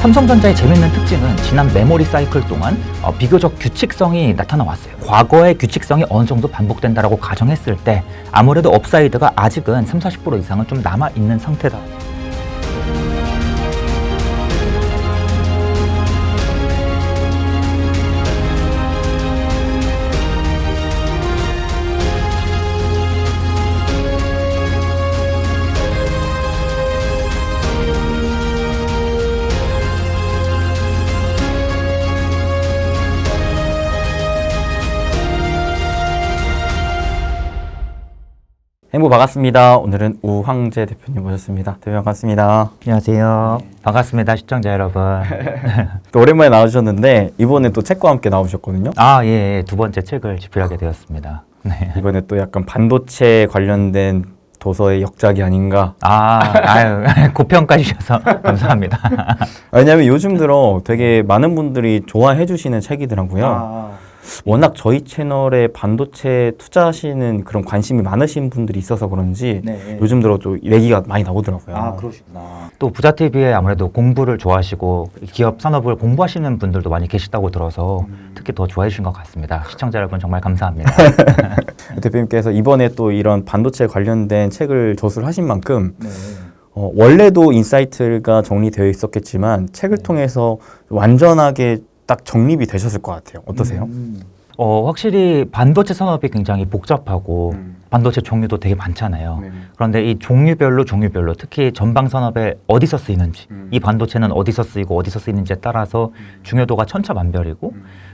삼성전자의 재밌는 특징은 지난 메모리 사이클 동안 비교적 규칙성이 나타나왔어요. 과거의 규칙성이 어느 정도 반복된다라고 가정했을 때 아무래도 업사이드가 아직은 30-40% 이상은 좀 남아있는 상태다. 행보 반갑습니다. 오늘은 우황재 대표님 모셨습니다. 대표님 반갑습니다. 안녕하세요. 반갑습니다, 시청자 여러분. 또 오랜만에 나오셨는데 이번에 또 책과 함께 나오셨거든요. 예. 두 번째 책을 집필하게 되었습니다. 네. 이번에 또 약간 반도체 관련된 도서의 역작이 아닌가. 고평가 주셔서 감사합니다. 왜냐하면 요즘 들어 되게 많은 분들이 좋아해 주시는 책이더라고요. 워낙 저희 채널에 반도체 투자하시는 그런 관심이 많으신 분들이 있어서 그런지 요즘 들어 또 얘기가 많이 나오더라고요. 그러시구나. 또 부자TV에 아무래도 공부를 좋아하시고 기업 산업을 공부하시는 분들도 많이 계시다고 들어서 특히 더 좋아해 주신 것 같습니다. 시청자 여러분 정말 감사합니다. 대표님께서 이번에 또 이런 반도체 관련된 책을 저술을 하신 만큼 원래도 인사이트가 정리되어 있었겠지만 책을 통해서 완전하게 딱 정립이 되셨을 것 같아요. 어떠세요? 확실히 반도체 산업이 굉장히 복잡하고 반도체 종류도 되게 많잖아요. 그런데 이 종류별로 특히 전방 산업에 어디서 쓰이는지 이 반도체는 어디서 쓰이고 어디서 쓰이는지에 따라서 중요도가 천차만별이고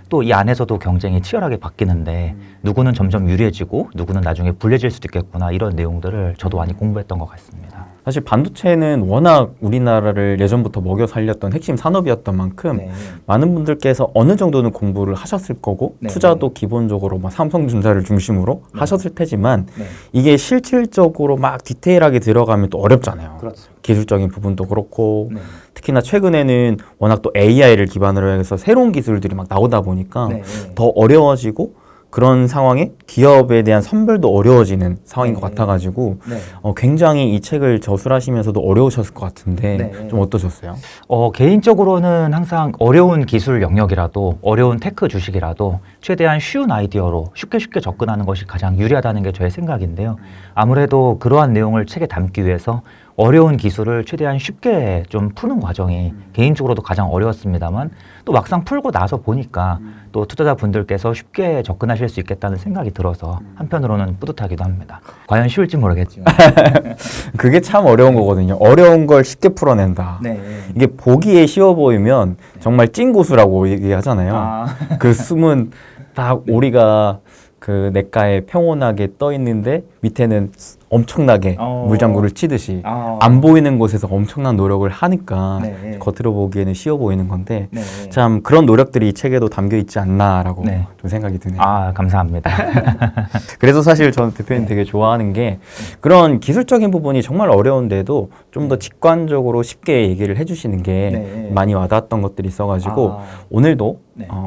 또 이 안에서도 경쟁이 치열하게 바뀌는데 누구는 점점 유리해지고 누구는 나중에 불리해질 수도 있겠구나, 이런 내용들을 저도 많이 공부했던 것 같습니다. 사실 반도체는 워낙 우리나라를 예전부터 먹여 살렸던 핵심 산업이었던 만큼 많은 분들께서 어느 정도는 공부를 하셨을 거고 투자도 기본적으로 막 삼성전자를 중심으로 하셨을 테지만 이게 실질적으로 막 디테일하게 들어가면 또 어렵잖아요. 그렇죠. 기술적인 부분도 그렇고 특히나 최근에는 워낙 또 AI를 기반으로 해서 새로운 기술들이 막 나오다 보니까 더 어려워지고 그런 상황에 기업에 대한 선별도 어려워지는 상황인 것 같아가지고 굉장히 이 책을 저술하시면서도 어려우셨을 것 같은데 좀 어떠셨어요? 개인적으로는 항상 어려운 기술 영역이라도 어려운 테크 주식이라도 최대한 쉬운 아이디어로 쉽게 접근하는 것이 가장 유리하다는 게 저의 생각인데요. 아무래도 그러한 내용을 책에 담기 위해서 어려운 기술을 최대한 쉽게 좀 푸는 과정이 개인적으로도 가장 어려웠습니다만 또 막상 풀고 나서 보니까 또 투자자분들께서 쉽게 접근하실 수 있겠다는 생각이 들어서 한편으로는 뿌듯하기도 합니다. 과연 쉬울지 모르겠지만 그게 참 어려운 거거든요. 어려운 걸 쉽게 풀어낸다. 이게 보기에 쉬워 보이면 정말 찐고수라고 얘기하잖아요. 그 숨은 딱 오리가 그 냇가에 평온하게 떠 있는데 밑에는 엄청나게 물장구를 치듯이 안 보이는 곳에서 엄청난 노력을 하니까 겉으로 보기에는 쉬워 보이는 건데 참 그런 노력들이 이 책에도 담겨 있지 않나라고 좀 생각이 드네요. 감사합니다. 그래서 사실 저는 대표님 되게 좋아하는 게 그런 기술적인 부분이 정말 어려운데도 좀 더 직관적으로 쉽게 얘기를 해주시는 게 많이 와닿았던 것들이 있어가지고 오늘도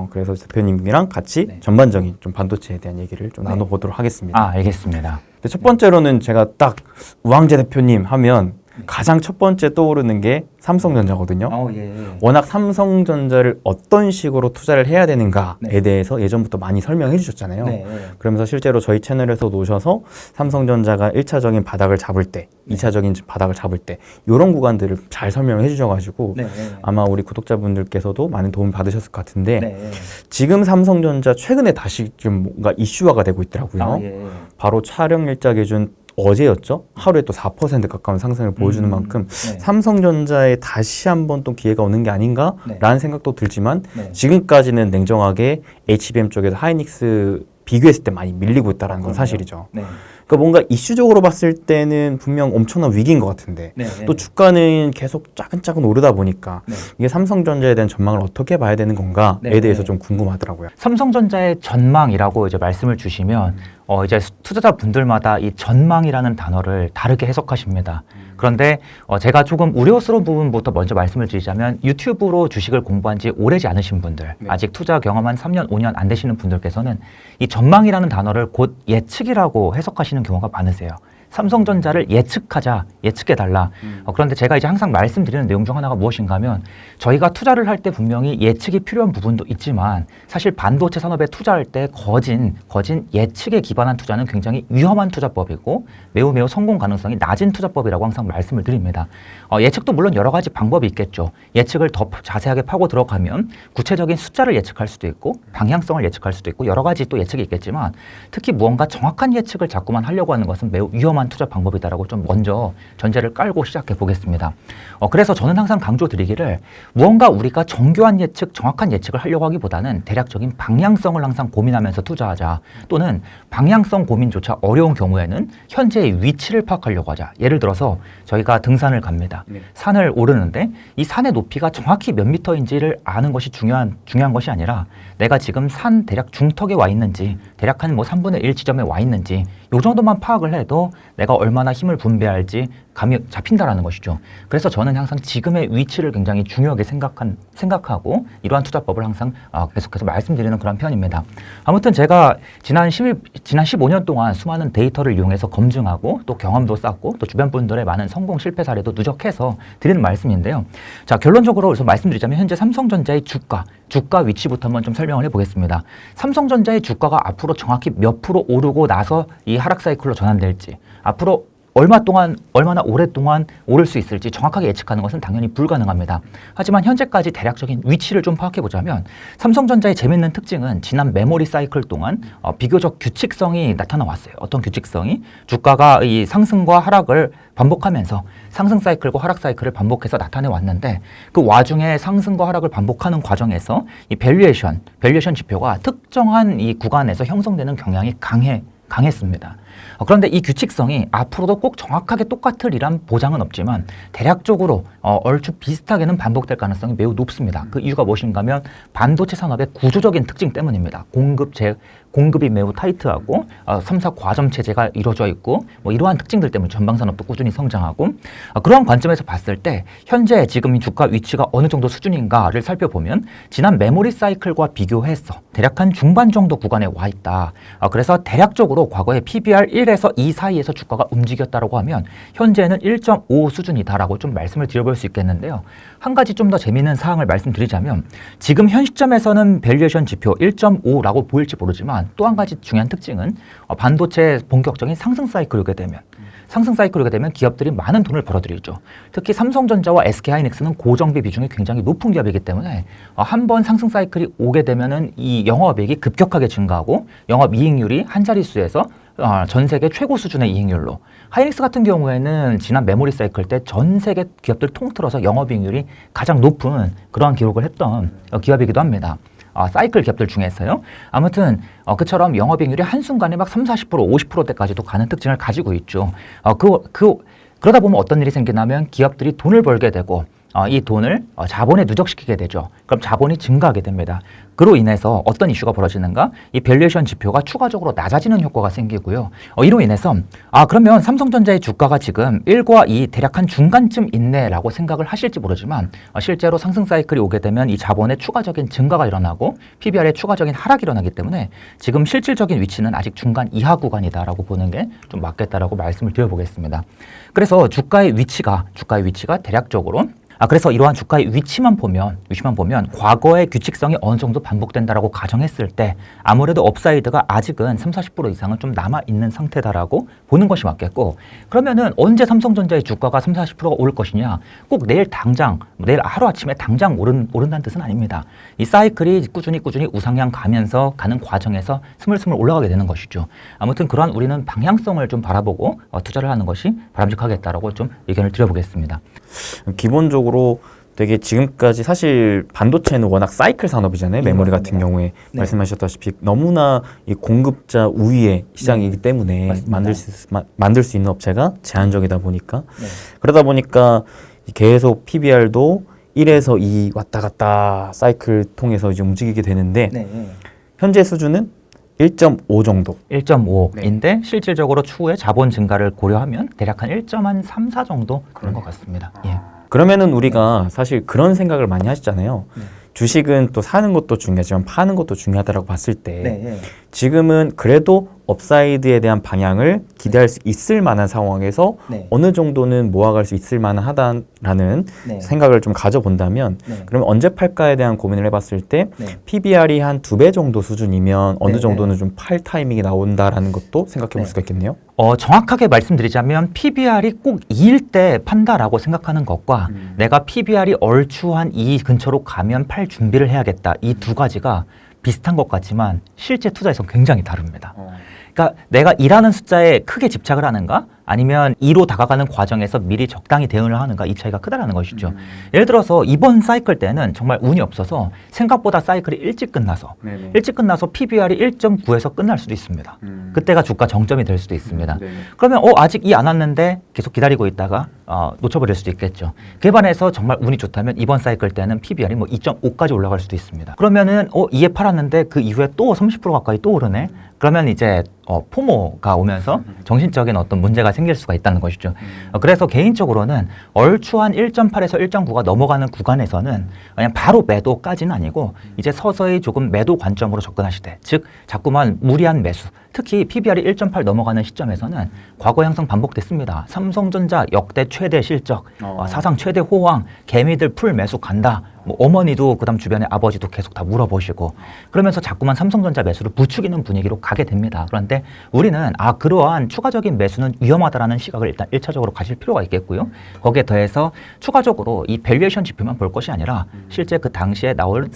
그래서 대표님이랑 같이 전반적인 좀 반도체에 대한 얘기를 좀 나눠보도록 하겠습니다. 알겠습니다. 근데 첫 번째로는 제가 딱 우황재 대표님 하면 가장 첫 번째 떠오르는 게 삼성전자거든요. 워낙 삼성전자를 어떤 식으로 투자를 해야 되는가에 대해서 예전부터 많이 설명해 주셨잖아요. 그러면서 실제로 저희 채널에서 오셔서 삼성전자가 1차적인 바닥을 잡을 때, 2차적인 바닥을 잡을 때 이런 구간들을 잘 설명해 주셔가지고 아마 우리 구독자분들께서도 많은 도움 받으셨을 것 같은데 지금 삼성전자 최근에 다시 좀 뭔가 이슈화가 되고 있더라고요. 바로 촬영 일자 기준 어제였죠? 하루에 또 4% 가까운 상승을 보여주는 만큼 삼성전자에 다시 한번 또 기회가 오는 게 아닌가? 라는 생각도 들지만 지금까지는 냉정하게 HBM 쪽에서 하이닉스 비교했을 때 많이 밀리고 있다는 건 사실이죠. 그러니까 뭔가 이슈적으로 봤을 때는 분명 엄청난 위기인 것 같은데 또 주가는 계속 차근차근 오르다 보니까 이게 삼성전자에 대한 전망을 어떻게 봐야 되는 건가에 대해서 좀 궁금하더라고요. 삼성전자의 전망이라고 이제 말씀을 주시면 이제 투자자분들마다 이 전망이라는 단어를 다르게 해석하십니다. 그런데 제가 조금 우려스러운 부분부터 먼저 말씀을 드리자면 유튜브로 주식을 공부한 지 오래지 않으신 분들, 아직 투자 경험한 3년, 5년 안 되시는 분들께서는 이 전망이라는 단어를 곧 예측이라고 해석하시는 경우가 많으세요. 삼성전자를 예측해달라. 그런데 제가 이제 항상 말씀드리는 내용 중 하나가 무엇인가 하면 저희가 투자를 할 때 분명히 예측이 필요한 부분도 있지만 사실 반도체 산업에 투자할 때 거진 예측에 기반한 투자는 굉장히 위험한 투자법이고 매우 성공 가능성이 낮은 투자법이라고 항상 말씀을 드립니다. 예측도 물론 여러 가지 방법이 있겠죠. 예측을 더 자세하게 파고 들어가면 구체적인 숫자를 예측할 수도 있고 방향성을 예측할 수도 있고 여러 가지 또 예측이 있겠지만 특히 무언가 정확한 예측을 자꾸만 하려고 하는 것은 매우 위험한 투자 방법이다라고 좀 먼저 전제를 깔고 시작해 보겠습니다. 그래서 저는 항상 강조드리기를 무언가 우리가 정교한 예측, 정확한 예측을 하려고 하기보다는 대략적인 방향성을 항상 고민하면서 투자하자. 또는 방향성 고민조차 어려운 경우에는 현재의 위치를 파악하려고 하자. 예를 들어서 저희가 등산을 갑니다. 산을 오르는데 이 산의 높이가 정확히 몇 미터인지를 아는 것이 중요한 것이 아니라 내가 지금 산 대략 중턱에 와 있는지 대략 한 3분의 1 지점에 와 있는지 요 정도만 파악을 해도 내가 얼마나 힘을 분배할지 감이 잡힌다라는 것이죠. 그래서 저는 항상 지금의 위치를 굉장히 중요하게 생각하고 이러한 투자법을 항상 계속해서 말씀드리는 그런 편입니다. 아무튼 제가 지난 15년 동안 수많은 데이터를 이용해서 검증하고 또 경험도 쌓고 또 주변 분들의 많은 성공 실패 사례도 누적해서 드리는 말씀인데요. 자, 결론적으로 우선 말씀드리자면 현재 삼성전자의 주가 위치부터 한번 좀 설명을 해보겠습니다. 삼성전자의 주가가 앞으로 정확히 몇 프로 오르고 나서 이 하락 사이클로 전환될지 앞으로 얼마나 오랫동안 오를 수 있을지 정확하게 예측하는 것은 당연히 불가능합니다. 하지만 현재까지 대략적인 위치를 좀 파악해 보자면 삼성전자의 재밌는 특징은 지난 메모리 사이클 동안 비교적 규칙성이 나타나 왔어요. 어떤 규칙성이? 주가가 이 상승과 하락을 반복하면서 상승 사이클과 하락 사이클을 반복해서 나타내 왔는데 그 와중에 상승과 하락을 반복하는 과정에서 이 밸류에이션 지표가 특정한 이 구간에서 형성되는 경향이 강했습니다. 그런데 이 규칙성이 앞으로도 꼭 정확하게 똑같으리란 보장은 없지만 대략적으로 얼추 비슷하게는 반복될 가능성이 매우 높습니다. 그 이유가 무엇인가 하면 반도체 산업의 구조적인 특징 때문입니다. 공급이 매우 타이트하고 3사 과점 체제가 이루어져 있고 이러한 특징들 때문에 전방 산업도 꾸준히 성장하고 그러한 관점에서 봤을 때 현재 지금 이 주가 위치가 어느 정도 수준인가를 살펴보면 지난 메모리 사이클과 비교해서 대략 한 중반 정도 구간에 와 있다. 그래서 대략적으로 과거에 PBR 1에서 2 사이에서 주가가 움직였다라고 하면 현재는 1.5 수준이다라고 좀 말씀을 드려볼 수 있겠는데요. 한 가지 좀 더 재미있는 사항을 말씀드리자면 지금 현 시점에서는 밸류에이션 지표 1.5라고 보일지 모르지만 또 한 가지 중요한 특징은 반도체 본격적인 상승 사이클이 오게 되면 기업들이 많은 돈을 벌어들이죠. 특히 삼성전자와 SK하이닉스는 고정비 비중이 굉장히 높은 기업이기 때문에 한 번 상승 사이클이 오게 되면은 이 영업이익이 급격하게 증가하고 영업이익률이 한 자릿수에서 전 세계 최고 수준의 이익률로 하이닉스 같은 경우에는 지난 메모리 사이클 때 전 세계 기업들 통틀어서 영업이익률이 가장 높은 그러한 기록을 했던 기업이기도 합니다. 사이클 기업들 중에서요. 아무튼 그처럼 영업이익률이 한순간에 막 30, 40%, 50%대까지도 가는 특징을 가지고 있죠. 그러다 보면 어떤 일이 생기냐면 기업들이 돈을 벌게 되고 이 돈을 자본에 누적시키게 되죠. 그럼 자본이 증가하게 됩니다. 그로 인해서 어떤 이슈가 벌어지는가? 이 밸류에이션 지표가 추가적으로 낮아지는 효과가 생기고요. 이로 인해서 그러면 삼성전자의 주가가 지금 1과 2 대략 한 중간쯤 있네라고 생각을 하실지 모르지만 실제로 상승 사이클이 오게 되면 이 자본의 추가적인 증가가 일어나고 PBR의 추가적인 하락이 일어나기 때문에 지금 실질적인 위치는 아직 중간 이하 구간이다라고 보는 게 좀 맞겠다라고 말씀을 드려보겠습니다. 그래서 주가의 위치가 대략적으로 그래서 이러한 주가의 위치만 보면 과거의 규칙성이 어느 정도 반복된다라고 가정했을 때 아무래도 업사이드가 아직은 30-40% 이상은 좀 남아있는 상태다라고 보는 것이 맞겠고 그러면은 언제 삼성전자의 주가가 30-40%가 오를 것이냐 꼭 내일 하루아침에 당장 오른다는 뜻은 아닙니다. 이 사이클이 꾸준히 우상향 가면서 가는 과정에서 스물스물 올라가게 되는 것이죠. 아무튼 그러한 우리는 방향성을 좀 바라보고 투자를 하는 것이 바람직하겠다라고 좀 의견을 드려보겠습니다. 기본적으로 되게 지금까지 사실 반도체는 워낙 사이클 산업이잖아요. 메모리 같은 경우에 말씀하셨다시피 너무나 이 공급자 우위의 시장이기 때문에 만들 수 있는 업체가 제한적이다 보니까 그러다 보니까 계속 PBR도 1에서 2 왔다 갔다 사이클 통해서 이제 움직이게 되는데 현재 수준은 1.5 정도. 1.5인데 실질적으로 추후에 자본 증가를 고려하면 대략 한 1.34 정도 그런 것 같습니다. 그러면은 우리가 사실 그런 생각을 많이 하시잖아요. 주식은 또 사는 것도 중요하지만 파는 것도 중요하다라고 봤을 때 지금은 그래도 업사이드에 대한 방향을 기대할 수 있을 만한 상황에서 네. 어느 정도는 모아갈 수 있을 만하다라는 네. 생각을 좀 가져본다면 네. 그러면 언제 팔까에 대한 고민을 해봤을 때 네. PBR이 한 2배 정도 수준이면 어느 네, 정도는 좀 팔 타이밍이 나온다라는 것도 생각해 볼 네. 수가 있겠네요. 정확하게 말씀드리자면 PBR이 꼭 2일 때 판다라고 생각하는 것과 내가 PBR이 얼추 한 2 근처로 가면 팔 준비를 해야겠다. 이 두 가지가 비슷한 것 같지만 실제 투자에서 굉장히 다릅니다. 그러니까 내가 일하는 숫자에 크게 집착을 하는가 아니면 2로 다가가는 과정에서 미리 적당히 대응을 하는가 이 차이가 크다라는 것이죠. 예를 들어서 이번 사이클 때는 정말 운이 없어서 생각보다 사이클이 일찍 끝나서 PBR이 1.9에서 끝날 수도 있습니다. 그때가 주가 정점이 될 수도 있습니다. 그러면 아직 이 안 왔는데 계속 기다리고 있다가 놓쳐버릴 수도 있겠죠. 그에 반해서 정말 운이 좋다면 이번 사이클 때는 PBR이 뭐 2.5까지 올라갈 수도 있습니다. 그러면은 이에 팔았는데 그 이후에 또 30% 가까이 또 오르네. 그러면 이제 포모가 오면서 정신적인 어떤 문제가 생길 수가 있다는 것이죠. 그래서 개인적으로는 얼추 한 1.8에서 1.9가 넘어가는 구간에서는 그냥 바로 매도까지는 아니고 이제 서서히 조금 매도 관점으로 접근하시되, 즉 자꾸만 무리한 매수, 특히 PBR이 1.8 넘어가는 시점에서는 과거 향상 반복됐습니다. 삼성전자 역대 최대 실적, 사상 최대 호황, 개미들 풀 매수 간다. 뭐 어머니도 그다음 주변에 아버지도 계속 다 물어보시고 그러면서 자꾸만 삼성전자 매수를 부추기는 분위기로 가게 됩니다. 그런데 우리는 그러한 추가적인 매수는 위험하다라는 시각을 일단 1차적으로 가실 필요가 있겠고요. 거기에 더해서 추가적으로 이 밸류에이션 지표만 볼 것이 아니라 실제 그 당시에 나올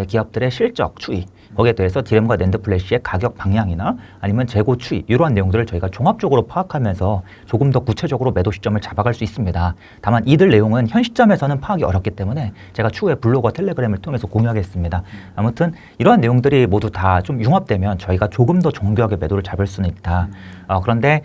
기업들의 실적 추이, 거기에 대해서 디램과 낸드 플래시의 가격 방향이나 아니면 재고 추이 이러한 내용들을 저희가 종합적으로 파악하면서 조금 더 구체적으로 매도 시점을 잡아갈 수 있습니다. 다만 이들 내용은 현 시점에서는 파악이 어렵기 때문에 제가 추후에 블로그와 텔레그램을 통해서 공유하겠습니다. 아무튼 이러한 내용들이 모두 다 좀 융합되면 저희가 조금 더 정교하게 매도를 잡을 수는 있다. 그런데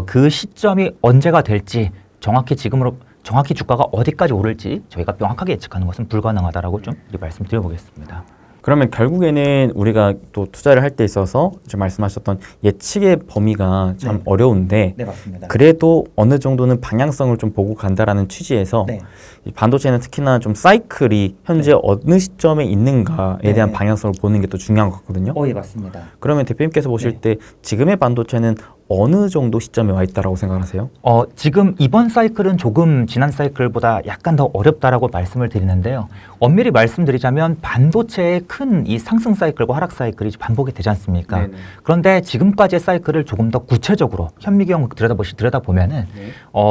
그 시점이 언제가 될지 정확히 주가가 어디까지 오를지 저희가 명확하게 예측하는 것은 불가능하다라고 좀 말씀드려보겠습니다. 그러면 결국에는 우리가 또 투자를 할 때 있어서 지금 말씀하셨던 예측의 범위가 참 어려운데 네, 맞습니다. 그래도 어느 정도는 방향성을 좀 보고 간다라는 취지에서 네. 이 반도체는 특히나 좀 사이클이 현재 어느 시점에 있는가에 대한 방향성을 보는 게 또 중요한 것 같거든요. 예, 맞습니다. 그러면 대표님께서 보실 때 지금의 반도체는 어느 정도 시점에 와 있다라고 생각하세요? 지금 이번 사이클은 조금 지난 사이클보다 약간 더 어렵다라고 말씀을 드리는데요. 엄밀히 말씀드리자면 반도체의 큰 이 상승 사이클과 하락 사이클이 반복이 되지 않습니까? 네네. 그런데 지금까지의 사이클을 조금 더 구체적으로 현미경 들여다보면은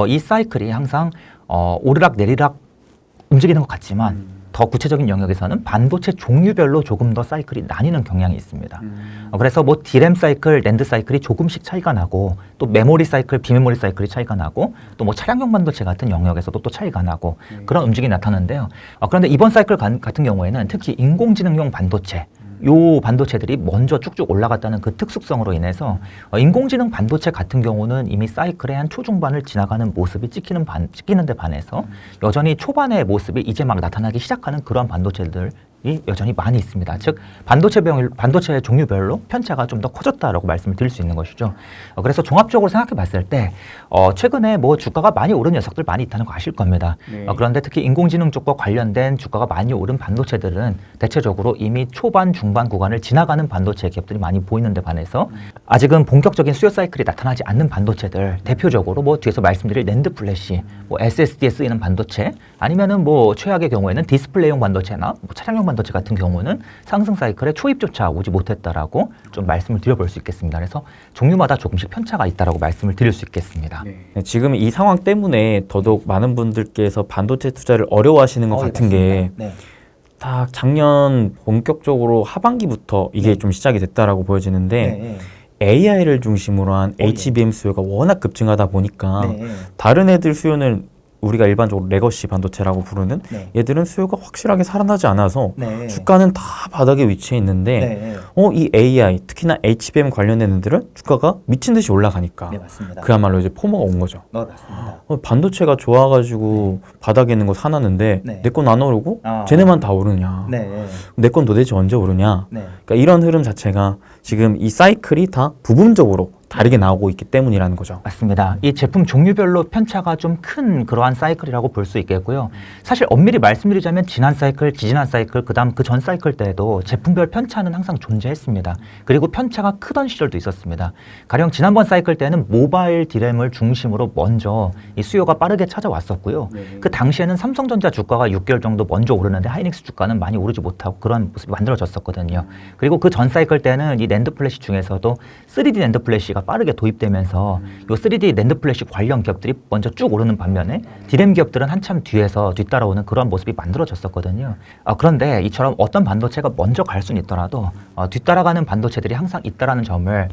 이 사이클이 항상 오르락 내리락 움직이는 것 같지만 더 구체적인 영역에서는 반도체 종류별로 조금 더 사이클이 나뉘는 경향이 있습니다. 그래서 뭐 디램 사이클, 낸드 사이클이 조금씩 차이가 나고 또 메모리 사이클, 비메모리 사이클이 차이가 나고 또 뭐 차량용 반도체 같은 영역에서도 또 차이가 나고 그런 움직임이 나타나는데요. 그런데 이번 사이클 같은 경우에는 특히 인공지능용 반도체 요 반도체들이 먼저 쭉쭉 올라갔다는 그 특수성으로 인해서 인공지능 반도체 같은 경우는 이미 사이클의 한 초중반을 지나가는 모습이 찍히는데 반해서 여전히 초반의 모습이 이제 막 나타나기 시작하는 그런 반도체들이 여전히 많이 있습니다. 즉 반도체 종류별로 편차가 좀 더 커졌다라고 말씀을 드릴 수 있는 것이죠. 그래서 종합적으로 생각해 봤을 때 최근에 뭐 주가가 많이 오른 녀석들 많이 있다는 거 아실 겁니다. 그런데 특히 인공지능 쪽과 관련된 주가가 많이 오른 반도체들은 대체적으로 이미 초반 중반 구간을 지나가는 반도체 기업들이 많이 보이는데 반해서 아직은 본격적인 수요 사이클이 나타나지 않는 반도체들, 대표적으로 뭐 뒤에서 말씀드릴 낸드 플래시, 뭐 SSD에 쓰이는 반도체, 아니면은 뭐 최악의 경우에는 디스플레이용 반도체나 뭐 차량용 반도체 같은 경우는 상승 사이클에 초입조차 오지 못했다라고 좀 말씀을 드려볼 수 있겠습니다. 그래서 종류마다 조금씩 편차가 있다라고 말씀을 드릴 수 있겠습니다. 네, 지금 이 상황 때문에 더더욱 많은 분들께서 반도체 투자를 어려워하시는 것 같은 게 딱 작년 본격적으로 하반기부터 이게 좀 시작이 됐다라고 보여지는데 AI를 중심으로 한 HBM 수요가 워낙 급증하다 보니까 다른 애들 수요는 우리가 일반적으로 레거시 반도체라고 부르는 얘들은 수요가 확실하게 살아나지 않아서 주가는 다 바닥에 위치해 있는데 이 AI, 특히나 HBM 관련된 애들은 주가가 미친 듯이 올라가니까 그야말로 이제 포모가 온 거죠. 맞습니다. 반도체가 좋아가지고 바닥에 있는 거 사놨는데 내 건 안 오르고 쟤네만 다 오르냐. 내 건 도대체 언제 오르냐. 그러니까 이런 흐름 자체가 지금 이 사이클이 다 부분적으로 다르게 나오고 있기 때문이라는 거죠. 맞습니다. 이 제품 종류별로 편차가 좀 큰 그러한 사이클이라고 볼 수 있겠고요. 사실 엄밀히 말씀드리자면 지난 사이클, 지지난 사이클, 그다음 그 전 사이클 때에도 제품별 편차는 항상 존재했습니다. 그리고 편차가 크던 시절도 있었습니다. 가령 지난번 사이클 때는 모바일 디램을 중심으로 먼저 이 수요가 빠르게 찾아왔었고요. 그 당시에는 삼성전자 주가가 6개월 정도 먼저 오르는데 하이닉스 주가는 많이 오르지 못하고 그런 모습이 만들어졌었거든요. 그리고 그 전 사이클 때는 이 낸드 플래시 중에서도 3D 낸드 플래시가 빠르게 도입되면서 이 3D 낸드 플래시 관련 기업들이 먼저 쭉 오르는 반면에 디램 기업들은 한참 뒤에서 뒤따라오는 그런 모습이 만들어졌었거든요. 그런데 이처럼 어떤 반도체가 먼저 갈 수는 있더라도 뒤따라가는 반도체들이 항상 있다라는 점을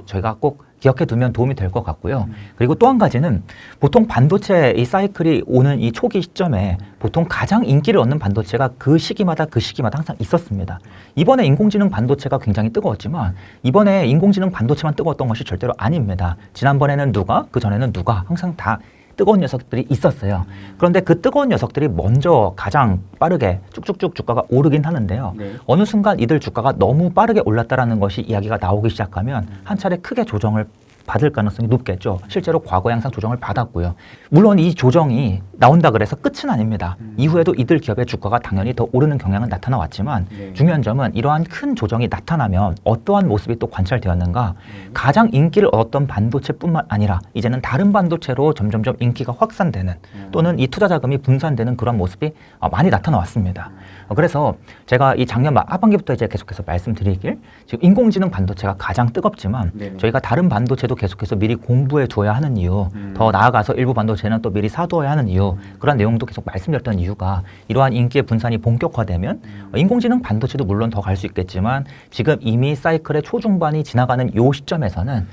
저희가 꼭 기억해 두면 도움이 될 것 같고요. 그리고 또 한 가지는 보통 반도체 이 사이클이 오는 이 초기 시점에 보통 가장 인기를 얻는 반도체가 그 시기마다 항상 있었습니다. 이번에 인공지능 반도체가 굉장히 뜨거웠지만 이번에 인공지능 반도체만 뜨거웠던 것이 절대로 아닙니다. 지난번에는 누가, 그 전에는 누가 항상 다 뜨거운 녀석들이 있었어요. 그런데 그 뜨거운 녀석들이 먼저 가장 빠르게 쭉쭉쭉 주가가 오르긴 하는데요. 어느 순간 이들 주가가 너무 빠르게 올랐다라는 것이 이야기가 나오기 시작하면 한 차례 크게 조정을 받을 가능성이 높겠죠. 실제로 과거에 항상 조정을 받았고요. 물론 이 조정이 나온다 그래서 끝은 아닙니다. 이후에도 이들 기업의 주가가 당연히 더 오르는 경향은 나타나왔지만 중요한 점은 이러한 큰 조정이 나타나면 어떠한 모습이 또 관찰되었는가. 가장 인기를 얻었던 반도체뿐만 아니라 이제는 다른 반도체로 점점점 인기가 확산되는 또는 이 투자 자금이 분산되는 그런 모습이 많이 나타나왔습니다. 그래서 제가 이 작년 하반기부터 이제 계속해서 말씀드리길 지금 인공지능 반도체가 가장 뜨겁지만 저희가 다른 반도체도 계속해서 미리 공부해 둬야 하는 이유, 더 나아가서 일부 반도체는 또 미리 사두어야 하는 이유, 그런 내용도 계속 말씀드렸던 이유가 이러한 인기의 분산이 본격화되면 인공지능 반도체도 물론 더 갈 수 있겠지만 지금 이미 사이클의 초중반이 지나가는 요 시점에서는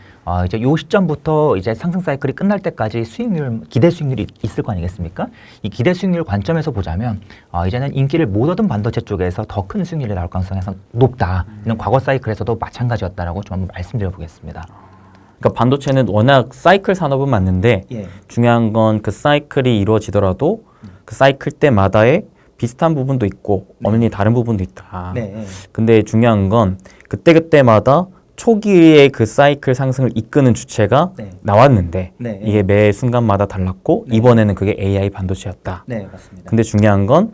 이제 요 시점부터 이제 상승 사이클이 끝날 때까지 수익률, 기대 수익률이 있을 거 아니겠습니까? 이 기대 수익률 관점에서 보자면 이제는 인기를 못 얻은 반도체 쪽에서 더 큰 수익률이 나올 가능성이 항상 높다. 이는 과거 사이클에서도 마찬가지였다라고 좀 한번 말씀드려 보겠습니다. 그러니까 반도체는 워낙 사이클 산업은 맞는데 중요한 건 그 사이클이 이루어지더라도 그 사이클 때마다의 비슷한 부분도 있고 엄연히 다른 부분도 있다. 근데 중요한 건 그때그때마다 초기에 그 사이클 상승을 이끄는 주체가 나왔는데 이게 매 순간마다 달랐고 이번에는 그게 AI 반도체였다. 맞습니다. 근데 중요한 건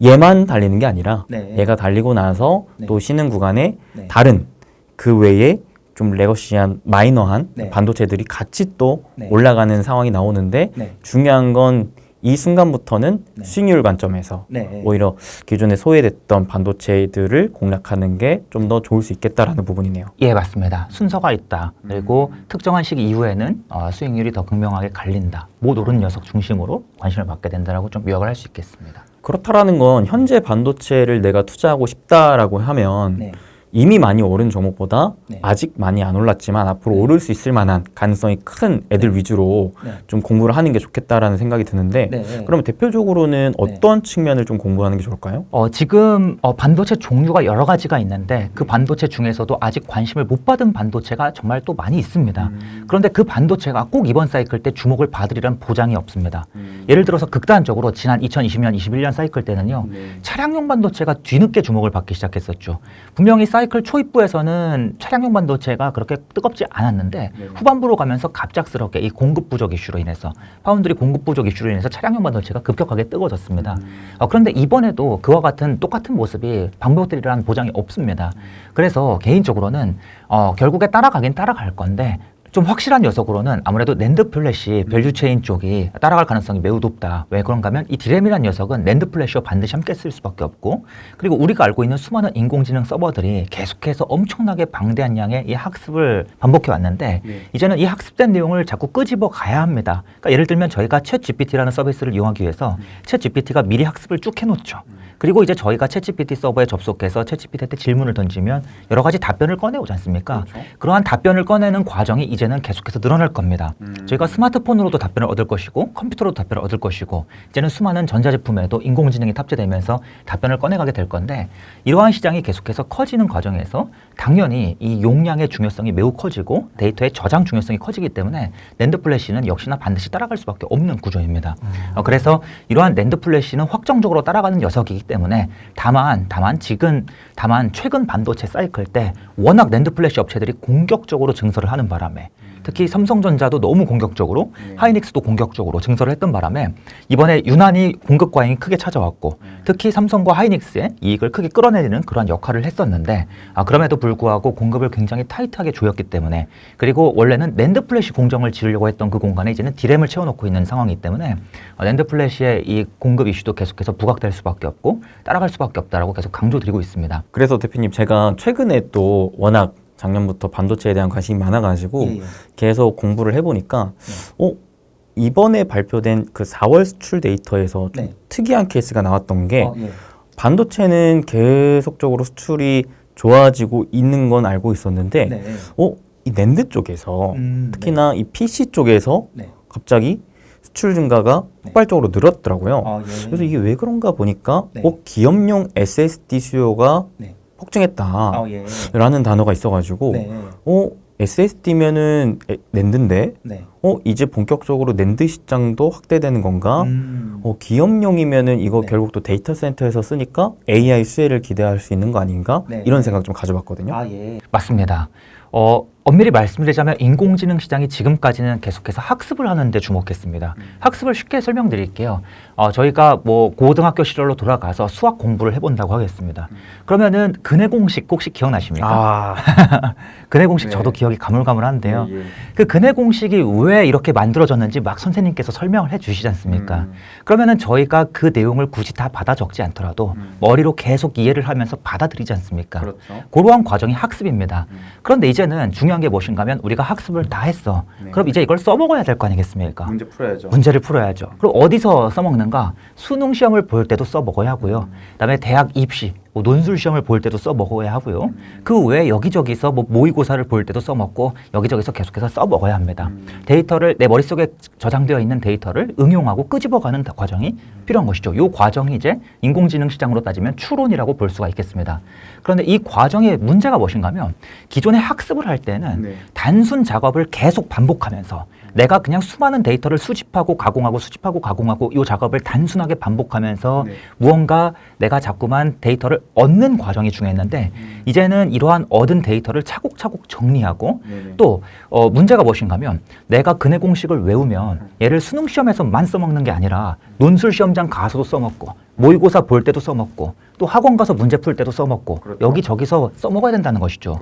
얘만 달리는 게 아니라 얘가 달리고 나서 또 쉬는 구간에 다른 그 외에 좀 레거시한 마이너한 반도체들이 같이 또 올라가는 상황이 나오는데 중요한 건 이 순간부터는 수익률 관점에서 오히려 기존에 소외됐던 반도체들을 공략하는 게 좀 더 좋을 수 있겠다라는 부분이네요. 예, 맞습니다. 순서가 있다. 그리고 특정한 시기 이후에는 수익률이 더 극명하게 갈린다. 못 오른 녀석 중심으로 관심을 받게 된다라고 좀 요약을 할 수 있겠습니다. 그렇다라는 건 현재 반도체를 내가 투자하고 싶다라고 하면 이미 많이 오른 종목보다 아직 많이 안 올랐지만 앞으로 오를 수 있을 만한 가능성이 큰 애들 위주로 좀 공부를 하는 게 좋겠다라는 생각이 드는데 그러면 대표적으로는 어떤 측면을 좀 공부하는 게 좋을까요? 지금 반도체 종류가 여러 가지가 있는데 그 반도체 중에서도 아직 관심을 못 받은 반도체가 정말 또 많이 있습니다. 그런데 그 반도체가 꼭 이번 사이클 때 주목을 받으리란 보장이 없습니다. 예를 들어서 극단적으로 지난 2020년, 21년 사이클 때는요. 차량용 반도체가 뒤늦게 주목을 받기 시작했었죠. 분명히 사이클 초입부에서는 차량용 반도체가 그렇게 뜨겁지 않았는데 후반부로 가면서 갑작스럽게 이 공급 부족 이슈로 인해서 파운드리 공급 부족 이슈로 인해서 차량용 반도체가 급격하게 뜨거워졌습니다. 그런데 이번에도 그와 같은 똑같은 모습이 반복되리라는 보장이 없습니다. 그래서 개인적으로는 결국에 따라가긴 따라갈 건데 좀 확실한 녀석으로는 아무래도 낸드 플래시 밸류체인 쪽이 따라갈 가능성이 매우 높다. 왜 그런가 하면 이 디램이라는 녀석은 낸드 플래시와 반드시 함께 쓸 수밖에 없고 그리고 우리가 알고 있는 수많은 인공지능 서버들이 계속해서 엄청나게 방대한 양의 이 학습을 반복해 왔는데 이제는 이 학습된 내용을 자꾸 끄집어 가야 합니다. 그러니까 예를 들면 저희가 챗 GPT라는 서비스를 이용하기 위해서 챗 GPT가 미리 학습을 쭉 해놓죠. 그리고 이제 저희가 챗 GPT 서버에 접속해서 챗 GPT한테 질문을 던지면 여러 가지 답변을 꺼내오지 않습니까? 그러한 답변을 꺼내는 과정이 이제는 계속해서 늘어날 겁니다. 저희가 스마트폰으로도 답변을 얻을 것이고 컴퓨터로도 답변을 얻을 것이고 이제는 수많은 전자제품에도 인공지능이 탑재되면서 답변을 꺼내가게 될 건데 이러한 시장이 계속해서 커지는 과정에서 당연히 이 용량의 중요성이 매우 커지고 데이터의 저장 중요성이 커지기 때문에 낸드 플래시는 역시나 반드시 따라갈 수밖에 없는 구조입니다. 그래서 이러한 낸드 플래시는 확정적으로 따라가는 녀석이기 때문에 다만 최근 반도체 사이클 때 워낙 낸드 플래시 업체들이 공격적으로 증설을 하는 바람에 특히 삼성전자도 너무 공격적으로 하이닉스도 공격적으로 증설을 했던 바람에 이번에 유난히 공급 과잉이 크게 찾아왔고 특히 삼성과 하이닉스의 이익을 크게 끌어내리는 그런 역할을 했었는데 그럼에도 불구하고 공급을 굉장히 타이트하게 조였기 때문에 그리고 원래는 낸드 플래시 공정을 지으려고 했던 그 공간에 이제는 디램을 채워놓고 있는 상황이기 때문에 낸드 플래시의 이 공급 이슈도 계속해서 부각될 수밖에 없고 따라갈 수밖에 없다라고 계속 강조드리고 있습니다. 그래서 대표님 제가 최근에 또 워낙 작년부터 반도체에 대한 관심이 많아가지고 계속 공부를 해보니까 이번에 발표된 그 4월 수출 데이터에서 좀 특이한 케이스가 나왔던 게 반도체는 계속적으로 수출이 좋아지고 있는 건 알고 있었는데 이 낸드 쪽에서 특히나 이 PC 쪽에서 갑자기 수출 증가가 폭발적으로 늘었더라고요. 그래서 이게 왜 그런가 보니까 기업용 SSD 수요가 폭증했다라는 단어가 있어가지고 SSD면은 낸드인데 이제 본격적으로 낸드 시장도 확대되는 건가? 기업용이면은 이거 결국 또 데이터 센터에서 쓰니까 AI 수혜를 기대할 수 있는 거 아닌가? 이런 생각 좀 가져봤거든요. 맞습니다. 엄밀히 말씀드리자면 인공지능 시장이 지금까지는 계속해서 학습을 하는 데 주목했습니다. 학습을 쉽게 설명드릴게요. 저희가 뭐 고등학교 시절로 돌아가서 수학 공부를 해본다고 하겠습니다. 그러면은 근해 공식 혹시 기억나십니까? 근해 공식 저도 기억이 가물가물한데요. 그 근해 공식이 왜 이렇게 만들어졌는지 막 선생님께서 설명을 해주시지 않습니까? 그러면은 저희가 그 내용을 굳이 다 받아 적지 않더라도 머리로 계속 이해를 하면서 받아들이지 않습니까? 그러한 과정이 학습입니다. 그런데 이제는 중요한 게 무엇인가 하면 우리가 학습을 다 했어. 그럼 이제 이걸 써먹어야 될 거 아니겠습니까? 문제 풀어야죠. 문제를 풀어야죠. 그럼 어디서 써먹는가? 수능 시험을 볼 때도 써먹어야 하고요. 그다음에 대학 입시, 논술 시험을 볼 때도 써먹어야 하고요. 그 외에 여기저기서 모의고사를 볼 때도 써먹고 여기저기서 계속해서 써먹어야 합니다. 데이터를 내 머릿속에 저장되어 있는 데이터를 응용하고 끄집어가는 과정이 필요한 것이죠. 이 과정이 이제 인공지능 시장으로 따지면 추론이라고 볼 수가 있겠습니다. 그런데 이 과정의 문제가 무엇인가 하면 기존에 학습을 할 때는 단순 작업을 계속 반복하면서 내가 그냥 수많은 데이터를 수집하고 가공하고 이 작업을 단순하게 반복하면서 무언가 내가 자꾸만 데이터를 얻는 과정이 중요했는데 이제는 이러한 얻은 데이터를 차곡차곡 정리하고 또 문제가 무엇인가 하면 내가 근해 공식을 외우면 얘를 수능 시험에서만 써먹는 게 아니라 논술 시험장 가서도 써먹고 모의고사 볼 때도 써먹고 또 학원 가서 문제 풀 때도 써먹고 여기저기서 써먹어야 된다는 것이죠.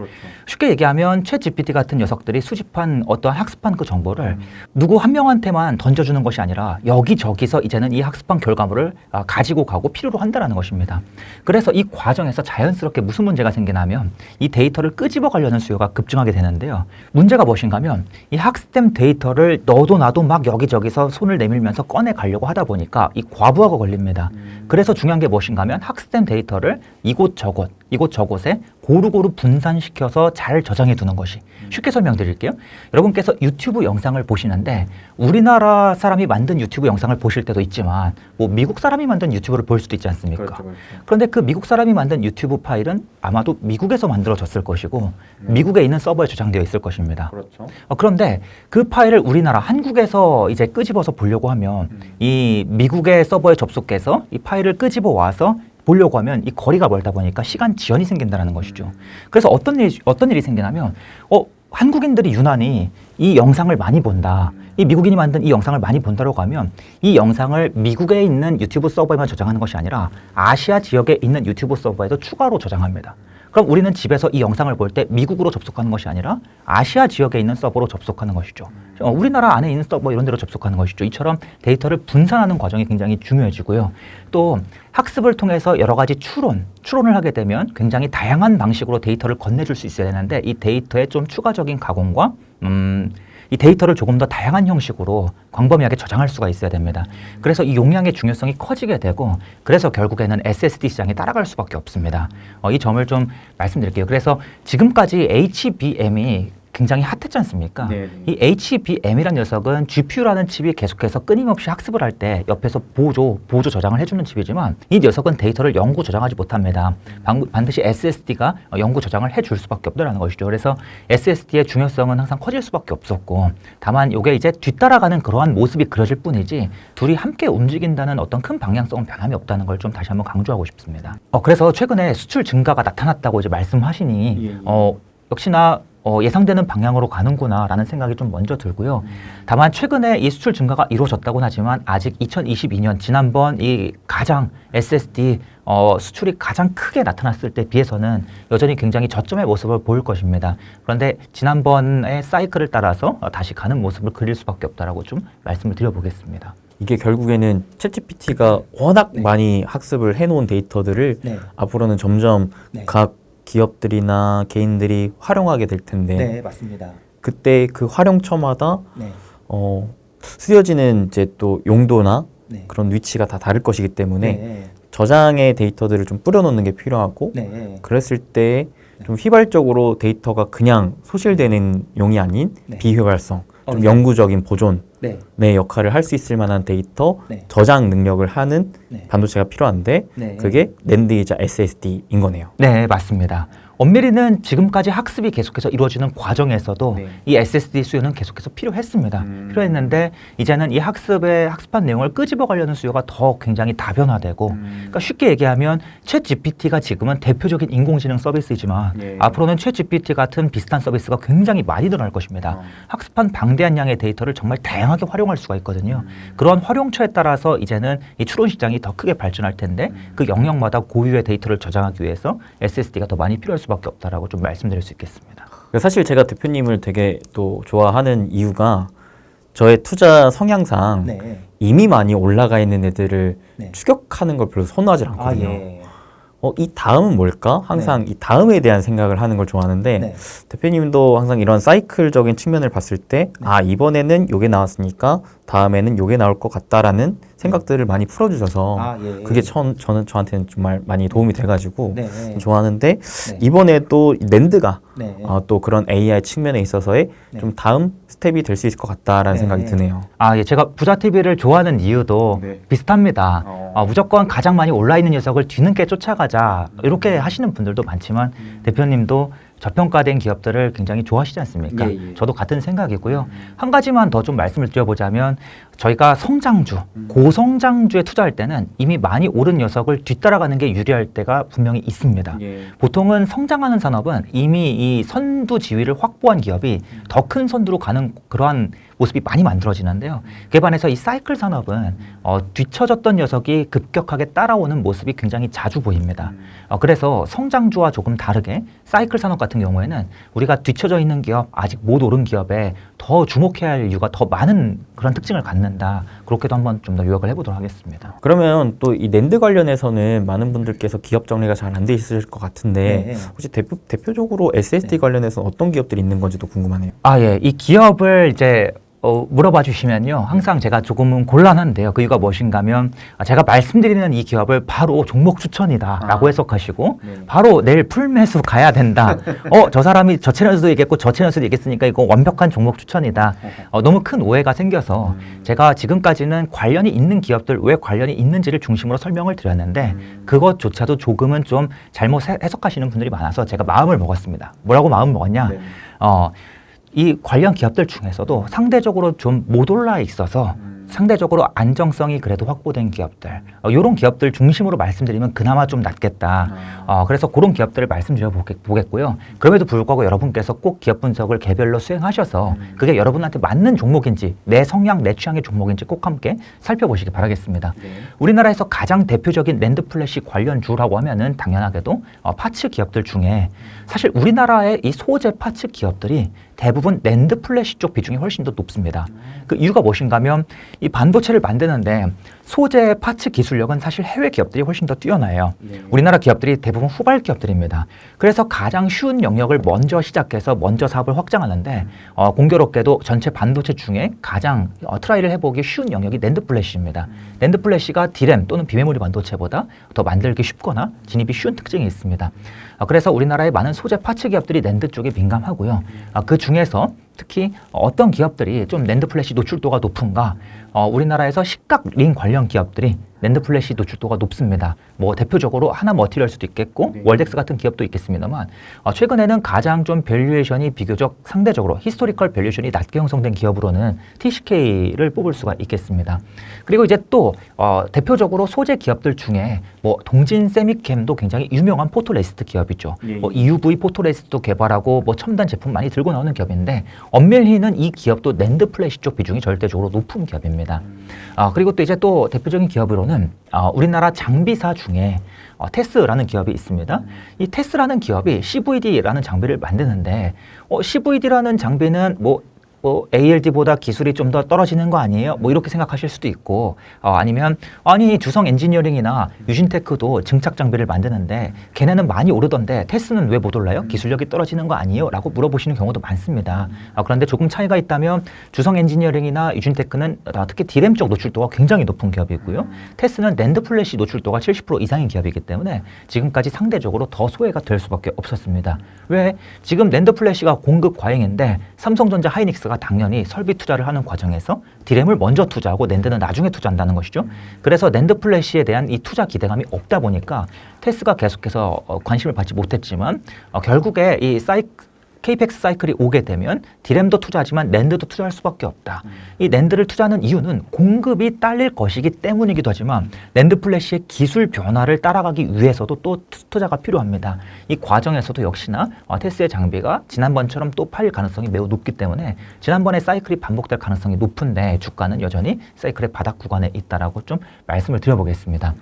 쉽게 얘기하면 챗GPT 같은 녀석들이 수집한 어떠한 학습한 그 정보를 누구 한 명한테만 던져주는 것이 아니라 여기저기서 이제는 이 학습한 결과물을 가지고 가고 필요로 한다는 것입니다. 그래서 이 과정에서 자연스럽게 무슨 문제가 생기냐면 이 데이터를 끄집어 가려는 수요가 급증하게 되는데요. 문제가 무엇인가 하면 이 학습된 데이터를 너도 나도 막 여기저기서 손을 내밀면서 꺼내 가려고 하다 보니까 이 과부하가 걸립니다. 그래서 중요한 게 무엇인가 하면 학습된 데이터를 이곳저곳에 고루고루 분산시켜서 잘 저장해 두는 것이 쉽게 설명드릴게요. 여러분께서 유튜브 영상을 보시는데 우리나라 사람이 만든 유튜브 영상을 보실 때도 있지만 뭐 미국 사람이 만든 유튜브를 볼 수도 있지 않습니까? 그런데 그 미국 사람이 만든 유튜브 파일은 아마도 미국에서 만들어졌을 것이고 미국에 있는 서버에 저장되어 있을 것입니다. 그런데 그 파일을 우리나라 한국에서 이제 끄집어서 보려고 하면 이 미국의 서버에 접속해서 이 파일을 끄집어 와서 보려고 하면 이 거리가 멀다 보니까 시간 지연이 생긴다는 것이죠. 그래서 어떤 일이 생기냐면 한국인들이 유난히 이 영상을 많이 본다. 이 미국인이 만든 이 영상을 많이 본다고 하면 이 영상을 미국에 있는 유튜브 서버에만 저장하는 것이 아니라 아시아 지역에 있는 유튜브 서버에도 추가로 저장합니다. 그럼 우리는 집에서 이 영상을 볼 때 미국으로 접속하는 것이 아니라 아시아 지역에 있는 서버로 접속하는 것이죠. 우리나라 안에 있는 서버 이런 데로 접속하는 것이죠. 이처럼 데이터를 분산하는 과정이 굉장히 중요해지고요. 또 학습을 통해서 여러 가지 추론을 하게 되면 굉장히 다양한 방식으로 데이터를 건네줄 수 있어야 되는데 이 데이터의 좀 추가적인 가공과 이 데이터를 조금 더 다양한 형식으로 광범위하게 저장할 수가 있어야 됩니다. 그래서 이 용량의 중요성이 커지게 되고 그래서 결국에는 SSD 시장이 따라갈 수밖에 없습니다. 이 점을 좀 말씀드릴게요. 그래서 지금까지 HBM이 굉장히 핫했지 않습니까? 네. 이 HBM이라는 녀석은 GPU라는 칩이 계속해서 끊임없이 학습을 할 때 옆에서 보조 저장을 해주는 칩이지만 이 녀석은 데이터를 영구 저장하지 못합니다. 반드시 SSD가 영구 저장을 해줄 수밖에 없다는 것이죠. 그래서 SSD의 중요성은 항상 커질 수밖에 없었고, 다만 이게 이제 뒤따라가는 그러한 모습이 그려질 뿐이지 둘이 함께 움직인다는 어떤 큰 방향성은 변함이 없다는 걸 좀 다시 한번 강조하고 싶습니다. 그래서 최근에 수출 증가가 나타났다고 이제 말씀하시니 역시나 예상되는 방향으로 가는구나라는 생각이 좀 먼저 들고요. 다만 최근에 이 수출 증가가 이루어졌다고는 하지만 아직 2022년 지난번 이 가장 SSD 수출이 가장 크게 나타났을 때 비해서는 여전히 굉장히 저점의 모습을 보일 것입니다. 그런데 지난번의 사이클을 따라서 다시 가는 모습을 그릴 수밖에 없다라고 좀 말씀을 드려보겠습니다. 이게 결국에는 챗GPT가 워낙 많이 학습을 해놓은 데이터들을 앞으로는 점점 각 기업들이나 개인들이 활용하게 될 텐데, 네, 맞습니다. 그때 그 활용처마다 쓰여지는 이제 또 용도나 그런 위치가 다 다를 것이기 때문에 저장의 데이터들을 좀 뿌려놓는 게 필요하고, 그랬을 때 좀 휘발적으로 데이터가 그냥 소실되는 용이 아닌 비휘발성, 좀 영구적인 보존의 역할을 할 수 있을 만한 데이터 저장 능력을 하는 반도체가 필요한데 그게 낸드이자 SSD인 거네요. 네, 맞습니다. 엄밀히는 지금까지 학습이 계속해서 이루어지는 과정에서도 이 SSD 수요는 계속해서 필요했습니다. 필요했는데 이제는 이 학습한 내용을 끄집어가려는 수요가 더 굉장히 다변화되고, 그러니까 쉽게 얘기하면 챗GPT가 지금은 대표적인 인공지능 서비스이지만 앞으로는 챗GPT 같은 비슷한 서비스가 굉장히 많이 늘어날 것입니다. 학습한 방대한 양의 데이터를 정말 다양하게 활용할 수가 있거든요. 그런 활용처에 따라서 이제는 이 추론 시장이 더 크게 발전할 텐데 그 영역마다 고유의 데이터를 저장하기 위해서 SSD가 더 많이 필요할 수밖에 없다라고 좀 말씀드릴 수 있겠습니다. 사실 제가 대표님을 되게 또 좋아하는 이유가 저의 투자 성향상 이미 많이 올라가 있는 애들을 추격하는 걸 별로 선호하지 않거든요. 이 다음은 뭘까? 항상 이 다음에 대한 생각을 하는 걸 좋아하는데 대표님도 항상 이런 사이클적인 측면을 봤을 때 이번에는 요게 나왔으니까 다음에는 요게 나올 것 같다라는 생각들을 많이 풀어주셔서 그게 저는 저한테는 정말 많이 도움이 돼가지고 좋아하는데 이번에도 낸드가 또 그런 AI 측면에 있어서의 좀 다음 스텝이 될 수 있을 것 같다라는 생각이 드네요. 제가 부자TV를 좋아하는 이유도 비슷합니다. 무조건 가장 많이 올라있는 녀석을 뒤늦게 쫓아가자 이렇게 하시는 분들도 많지만 대표님도 저평가된 기업들을 굉장히 좋아하시지 않습니까? 저도 같은 생각이고요. 한 가지만 더 좀 말씀을 드려보자면 저희가 성장주, 고성장주에 투자할 때는 이미 많이 오른 녀석을 뒤따라가는 게 유리할 때가 분명히 있습니다. 보통은 성장하는 산업은 이미 이 선두 지위를 확보한 기업이 더 큰 선두로 가는 그러한 모습이 많이 만들어지는데요. 그에 반해서 이 사이클 산업은 뒤처졌던 녀석이 급격하게 따라오는 모습이 굉장히 자주 보입니다. 그래서 성장주와 조금 다르게 사이클 산업 같은 경우에는 우리가 뒤처져 있는 기업, 아직 못 오른 기업에 더 주목해야 할 이유가 더 많은 그런 특징을 갖는다. 그렇게도 한번 좀 더 요약을 해보도록 하겠습니다. 그러면 또 이 낸드 관련해서는 많은 분들께서 기업 정리가 잘 안 돼 있을 것 같은데 혹시 대표적으로 SSD 관련해서 어떤 기업들이 있는 건지도 궁금하네요. 이 기업을 이제 물어봐 주시면요. 항상 제가 조금은 곤란한데요. 그 이유가 무엇인가 하면 제가 말씀드리는 이 기업을 바로 종목 추천이다 라고 해석하시고 바로 내일 풀매수 가야 된다. 저 사람이 저 채널에서도 얘기했고 저 채널에서도 얘기했으니까 이거 완벽한 종목 추천이다. 너무 큰 오해가 생겨서 제가 지금까지는 관련이 있는 기업들 왜 관련이 있는지를 중심으로 설명을 드렸는데 그것조차도 조금은 좀 잘못 해석하시는 분들이 많아서 제가 마음을 먹었습니다. 뭐라고 마음을 먹었냐? 이 관련 기업들 중에서도 상대적으로 좀 못 올라 있어서 상대적으로 안정성이 그래도 확보된 기업들 이런 기업들 중심으로 말씀드리면 그나마 좀 낫겠다. 그래서 그런 기업들을 말씀드려 보겠고요. 그럼에도 불구하고 여러분께서 꼭 기업 분석을 개별로 수행하셔서 그게 여러분한테 맞는 종목인지 내 성향, 내 취향의 종목인지 꼭 함께 살펴보시기 바라겠습니다. 우리나라에서 가장 대표적인 낸드 플래시 관련주라고 하면은 당연하게도 파츠 기업들 중에 사실 우리나라의 이 소재 파츠 기업들이 대부분 낸드 플래시 쪽 비중이 훨씬 더 높습니다. 그 이유가 무엇인가 하면 이 반도체를 만드는데 소재 파츠 기술력은 사실 해외 기업들이 훨씬 더 뛰어나요. 우리나라 기업들이 대부분 후발 기업들입니다. 그래서 가장 쉬운 영역을 먼저 시작해서 먼저 사업을 확장하는데 공교롭게도 전체 반도체 중에 가장 트라이를 해보기 쉬운 영역이 낸드 플래시입니다. 낸드 플래시가 디램 또는 비메모리 반도체보다 더 만들기 쉽거나 진입이 쉬운 특징이 있습니다. 그래서 우리나라의 많은 소재 파츠 기업들이 낸드 쪽에 민감하고요. 그 중에서 특히 어떤 기업들이 좀 낸드 플래시 노출도가 높은가? 우리나라에서 식각 링 관련 기업들이 낸드 플래시 노출도가 높습니다. 뭐 대표적으로 하나 머티리얼스도 있겠고 월덱스 같은 기업도 있겠습니다만 최근에는 가장 좀 밸류에이션이 비교적 상대적으로 히스토리컬 밸류에이션이 낮게 형성된 기업으로는 TCK를 뽑을 수가 있겠습니다. 그리고 이제 또 대표적으로 소재 기업들 중에 뭐 동진 세미캠도 굉장히 유명한 포토레시스트 기업이죠. 뭐 EUV 포토레시스트도 개발하고 뭐 첨단 제품 많이 들고 나오는 기업인데 엄밀히는 이 기업도 낸드 플래시 쪽 비중이 절대적으로 높은 기업입니다. 그리고 또 이제 또 대표적인 기업으로는 우리나라 장비사 중에 테스라는 기업이 있습니다. 이 테스라는 기업이 CVD라는 장비를 만드는데 CVD라는 장비는 뭐 ALD보다 기술이 좀 더 떨어지는 거 아니에요? 뭐 이렇게 생각하실 수도 있고 아니면 아니 주성 엔지니어링이나 유진테크도 증착 장비를 만드는데 걔네는 많이 오르던데 테스는 왜 못 올라요? 기술력이 떨어지는 거 아니에요? 라고 물어보시는 경우도 많습니다. 그런데 조금 차이가 있다면 주성 엔지니어링이나 유진테크는 특히 디램 쪽 노출도가 굉장히 높은 기업이고요. 테스는 낸드 플래시 노출도가 70% 이상인 기업이기 때문에 지금까지 상대적으로 더 소외가 될 수밖에 없었습니다. 왜? 지금 낸드 플래시가 공급 과잉인데 삼성전자 하이닉스가 당연히 설비 투자를 하는 과정에서 디램을 먼저 투자하고 낸드는 나중에 투자한다는 것이죠. 그래서 낸드 플래시에 대한 이 투자 기대감이 없다 보니까 테스가 계속해서 관심을 받지 못했지만 결국에 이 KPX 사이클이 오게 되면 디램도 투자하지만 낸드도 투자할 수밖에 없다. 이 낸드를 투자하는 이유는 공급이 딸릴 것이기 때문이기도 하지만 낸드 플래시의 기술 변화를 따라가기 위해서도 또 투자가 필요합니다. 이 과정에서도 역시나 테스의 장비가 지난번처럼 또 팔릴 가능성이 매우 높기 때문에 지난번에 사이클이 반복될 가능성이 높은데 주가는 여전히 사이클의 바닥 구간에 있다라고 좀 말씀을 드려보겠습니다.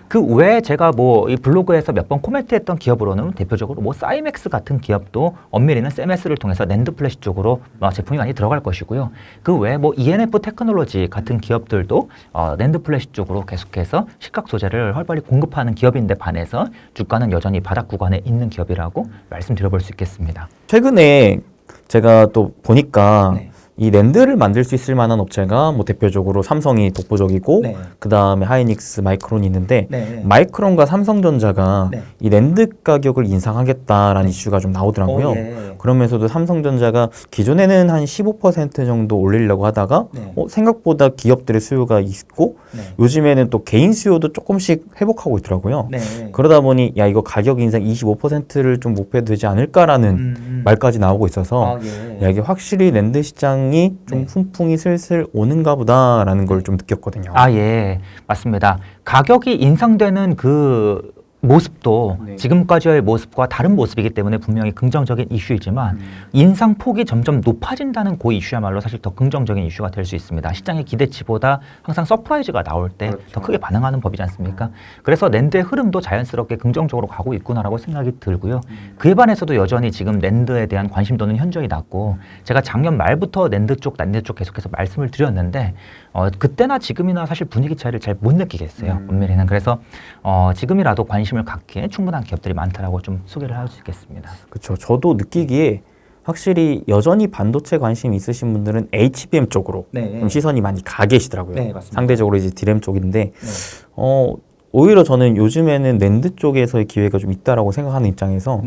그 외에 제가 뭐 이 블로그에서 몇 번 코멘트했던 기업으로는 대표적으로 뭐 사이맥스 같은 기업도 엄밀히는 CMS를 통해서 낸드 플래시 쪽으로 제품이 많이 들어갈 것이고요. 그 외에 뭐 ENF 테크놀로지 같은 기업들도 낸드 플래시 쪽으로 계속해서 식각 소재를 활발히 공급하는 기업인데 반해서 주가는 여전히 바닥 구간에 있는 기업이라고 말씀드려볼 수 있겠습니다. 최근에 제가 또 보니까 이 낸드를 만들 수 있을 만한 업체가 뭐 대표적으로 삼성이 독보적이고 그 다음에 하이닉스, 마이크론이 있는데 마이크론과 삼성전자가 이 낸드 가격을 인상하겠다라는 이슈가 좀 나오더라고요. 그러면서도 삼성전자가 기존에는 한 15% 정도 올리려고 하다가 생각보다 기업들의 수요가 있고 요즘에는 또 개인 수요도 조금씩 회복하고 있더라고요. 그러다 보니 야 이거 가격 인상 25%를 좀 목표해도 되지 않을까라는 말까지 나오고 있어서 야 이게 확실히 낸드 시장 좀 훈풍이 슬슬 오는가 보다라는 걸 좀 느꼈거든요. 예, 맞습니다. 가격이 인상되는 그 모습도 지금까지의 모습과 다른 모습이기 때문에 분명히 긍정적인 이슈이지만 인상 폭이 점점 높아진다는 그 이슈야말로 사실 더 긍정적인 이슈가 될 수 있습니다. 시장의 기대치보다 항상 서프라이즈가 나올 때 더 크게 반응하는 법이지 않습니까? 그래서 낸드의 흐름도 자연스럽게 긍정적으로 가고 있구나라고 생각이 들고요. 그에 반해서도 여전히 지금 낸드에 대한 관심도는 현저히 낮고 제가 작년 말부터 낸드 쪽 계속해서 말씀을 드렸는데 그때나 지금이나 사실 분위기 차이를 잘 못 느끼겠어요. 엄밀히는. 그래서 지금이라도 관심을 갖기에 충분한 기업들이 많다라고 좀 소개를 할 수 있겠습니다. 그렇죠. 저도 느끼기에 확실히 여전히 반도체 관심 있으신 분들은 HBM 쪽으로 좀 시선이 많이 가 계시더라고요. 상대적으로 이제 디램 쪽인데 오히려 저는 요즘에는 낸드 쪽에서의 기회가 좀 있다라고 생각하는 입장에서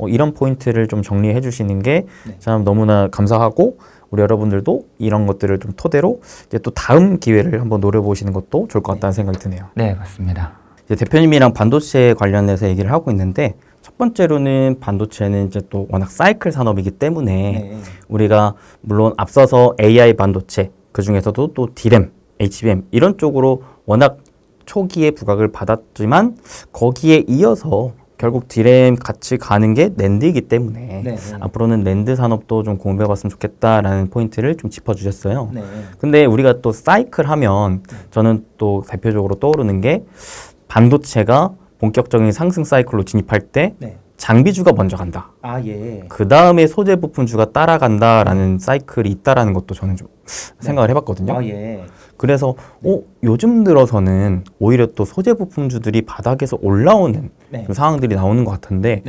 이런 포인트를 좀 정리해 주시는 게 참 너무나 감사하고 우리 여러분들도 이런 것들을 좀 토대로 이제 또 다음 기회를 한번 노려보시는 것도 좋을 것 같다는 생각이 드네요. 네, 맞습니다. 이제 대표님이랑 반도체 관련해서 얘기를 하고 있는데 첫 번째로는 반도체는 이제 또 워낙 사이클 산업이기 때문에 우리가 물론 앞서서 AI 반도체 그 중에서도 또 디램, HBM 이런 쪽으로 워낙 초기에 부각을 받았지만 거기에 이어서 결국 디램 같이 가는 게 낸드이기 때문에 앞으로는 낸드 산업도 좀 공부해봤으면 좋겠다라는 포인트를 좀 짚어주셨어요. 근데 우리가 또 사이클 하면 저는 또 대표적으로 떠오르는 게 반도체가 본격적인 상승 사이클로 진입할 때 장비주가 먼저 간다. 그 다음에 소재 부품주가 따라간다라는 사이클이 있다라는 것도 저는 좀 생각을 해봤거든요. 그래서 요즘 들어서는 오히려 또 소재 부품주들이 바닥에서 올라오는 좀 상황들이 나오는 것 같은데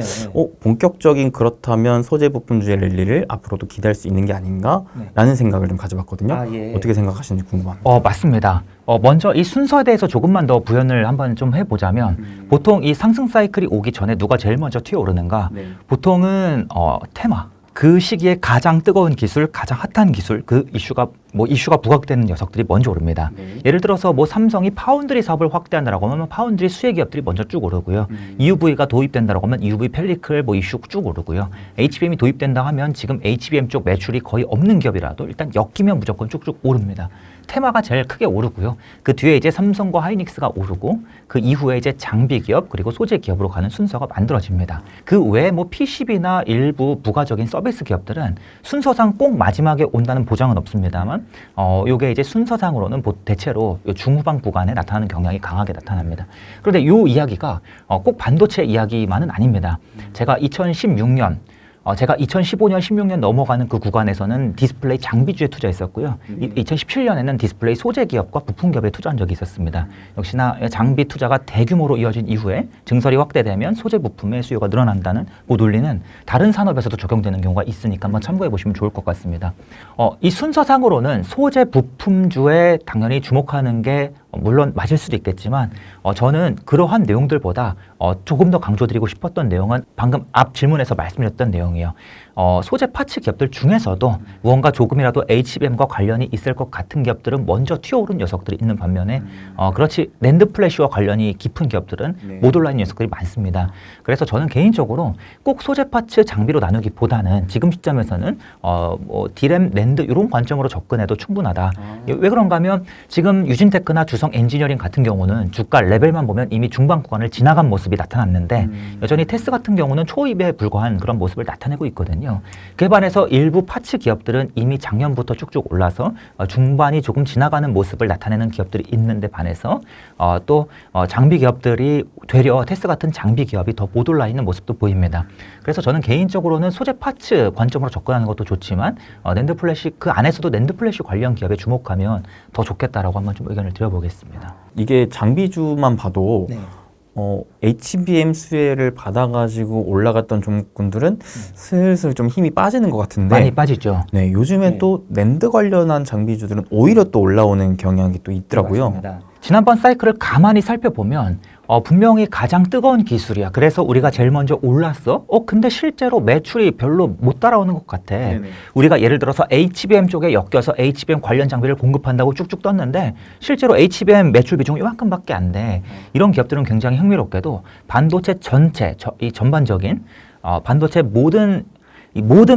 본격적인 그렇다면 소재 부품주의 랠리를 앞으로도 기대할 수 있는 게 아닌가라는 생각을 좀 가져봤거든요. 어떻게 생각하시는지 궁금합니다. 맞습니다. 먼저 이 순서에 대해서 조금만 더 부연을 한번 좀 해보자면 보통 이 상승 사이클이 오기 전에 누가 제일 먼저 튀어오르는가? 보통은 테마. 그 시기에 가장 뜨거운 기술, 가장 핫한 기술, 그 이슈가 부각되는 녀석들이 먼저 오릅니다. 예를 들어서 삼성이 파운드리 사업을 확대한다라고 하면 파운드리 수혜 기업들이 먼저 쭉 오르고요. EUV가 도입된다라고 하면 EUV 펠리클 이슈 쭉 오르고요. HBM이 도입된다 하면 지금 HBM 쪽 매출이 거의 없는 기업이라도 일단 엮이면 무조건 쭉쭉 오릅니다. 테마가 제일 크게 오르고요. 그 뒤에 이제 삼성과 하이닉스가 오르고 그 이후에 이제 장비 기업 그리고 소재 기업으로 가는 순서가 만들어집니다. 그 외에 PCB나 일부 부가적인 서비스 기업들은 순서상 꼭 마지막에 온다는 보장은 없습니다만 요게 이제 순서상으로는 대체로 요 중후방 구간에 나타나는 경향이 강하게 나타납니다. 그런데 요 이야기가 꼭 반도체 이야기만은 아닙니다. 제가 2015년, 16년 넘어가는 그 구간에서는 디스플레이 장비주에 투자했었고요. 2017년에는 디스플레이 소재 기업과 부품 기업에 투자한 적이 있었습니다. 역시나 장비 투자가 대규모로 이어진 이후에 증설이 확대되면 소재 부품의 수요가 늘어난다는 그 논리는 다른 산업에서도 적용되는 경우가 있으니까 한번 참고해 보시면 좋을 것 같습니다. 이 순서상으로는 소재 부품주에 당연히 주목하는 게 물론 맞을 수도 있겠지만 저는 그러한 내용들보다 조금 더 강조드리고 싶었던 내용은 방금 앞 질문에서 말씀드렸던 내용이에요. 소재 파츠 기업들 중에서도 무언가 조금이라도 HBM과 관련이 있을 것 같은 기업들은 먼저 튀어오른 녀석들이 있는 반면에 그렇지 낸드 플래시와 관련이 깊은 기업들은 못 올라있는 녀석들이 많습니다. 그래서 저는 개인적으로 꼭 소재 파츠 장비로 나누기보다는 지금 시점에서는 디램, 낸드 이런 관점으로 접근해도 충분하다. 왜 그런가 하면 지금 유진테크나 주성 엔지니어링 같은 경우는 주가 레벨만 보면 이미 중반 구간을 지나간 모습이 나타났는데 여전히 테스 같은 경우는 초입에 불과한 그런 모습을 나타내고 있거든요. 그에 반해서 일부 파츠 기업들은 이미 작년부터 쭉쭉 올라서 중반이 조금 지나가는 모습을 나타내는 기업들이 있는데 반해서 또 장비 기업들이 되려 테스 같은 장비 기업이 더 못 올라 있는 모습도 보입니다. 그래서 저는 개인적으로는 소재 파츠 관점으로 접근하는 것도 좋지만 낸드 플래시 그 안에서도 낸드 플래시 관련 기업에 주목하면 더 좋겠다라고 한번 좀 의견을 드려보겠습니다. 이게 장비주만 봐도 HBM 수혜를 받아가지고 올라갔던 종목군들은 슬슬 좀 힘이 빠지는 것 같은데 많이 빠지죠. 네, 요즘에 또 낸드 관련한 장비주들은 오히려 또 올라오는 경향이 또 있더라고요. 맞습니다. 지난번 사이클을 가만히 살펴보면 분명히 가장 뜨거운 기술이야. 그래서 우리가 제일 먼저 올랐어. 근데 실제로 매출이 별로 못 따라오는 것 같아. 네네. 우리가 예를 들어서 HBM 쪽에 엮여서 HBM 관련 장비를 공급한다고 쭉쭉 떴는데 실제로 HBM 매출 비중이 이만큼밖에 안 돼. 이런 기업들은 굉장히 흥미롭게도 반도체 전체, 이 전반적인 반도체 모든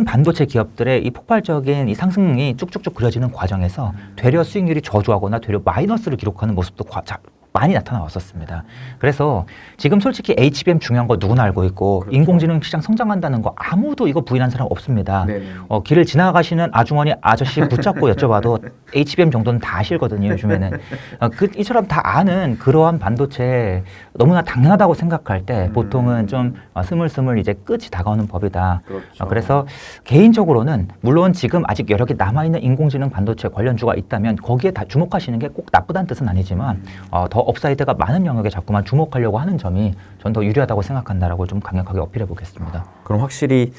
반도체 기업들의 이 폭발적인 이 상승이 쭉쭉쭉 그려지는 과정에서 되려 수익률이 저조하거나 되려 마이너스를 기록하는 모습도 많이 나타나왔었습니다. 그래서 지금 솔직히 HBM 중요한 거 누구나 알고 있고 그렇죠. 인공지능 시장 성장한다는 거 아무도 이거 부인한 사람 없습니다. 길을 지나가시는 아주머니 아저씨 붙잡고 여쭤봐도 HBM 정도는 다 아실거든요. 요즘에는 이처럼 다 아는 그러한 반도체 너무나 당연하다고 생각할 때 보통은 좀 스물스물 이제 끝이 다가오는 법이다. 그렇죠. 그래서 개인적으로는 물론 지금 아직 여러 개 남아있는 인공지능 반도체 관련주가 있다면 거기에 다 주목하시는 게 꼭 나쁘다는 뜻은 아니지만 더 업사이드가 많은 영역에 자꾸만 주목하려고 하는 점이 전 더 유리하다고 생각한다라고 좀 강력하게 어필해 보겠습니다. 그럼 확실히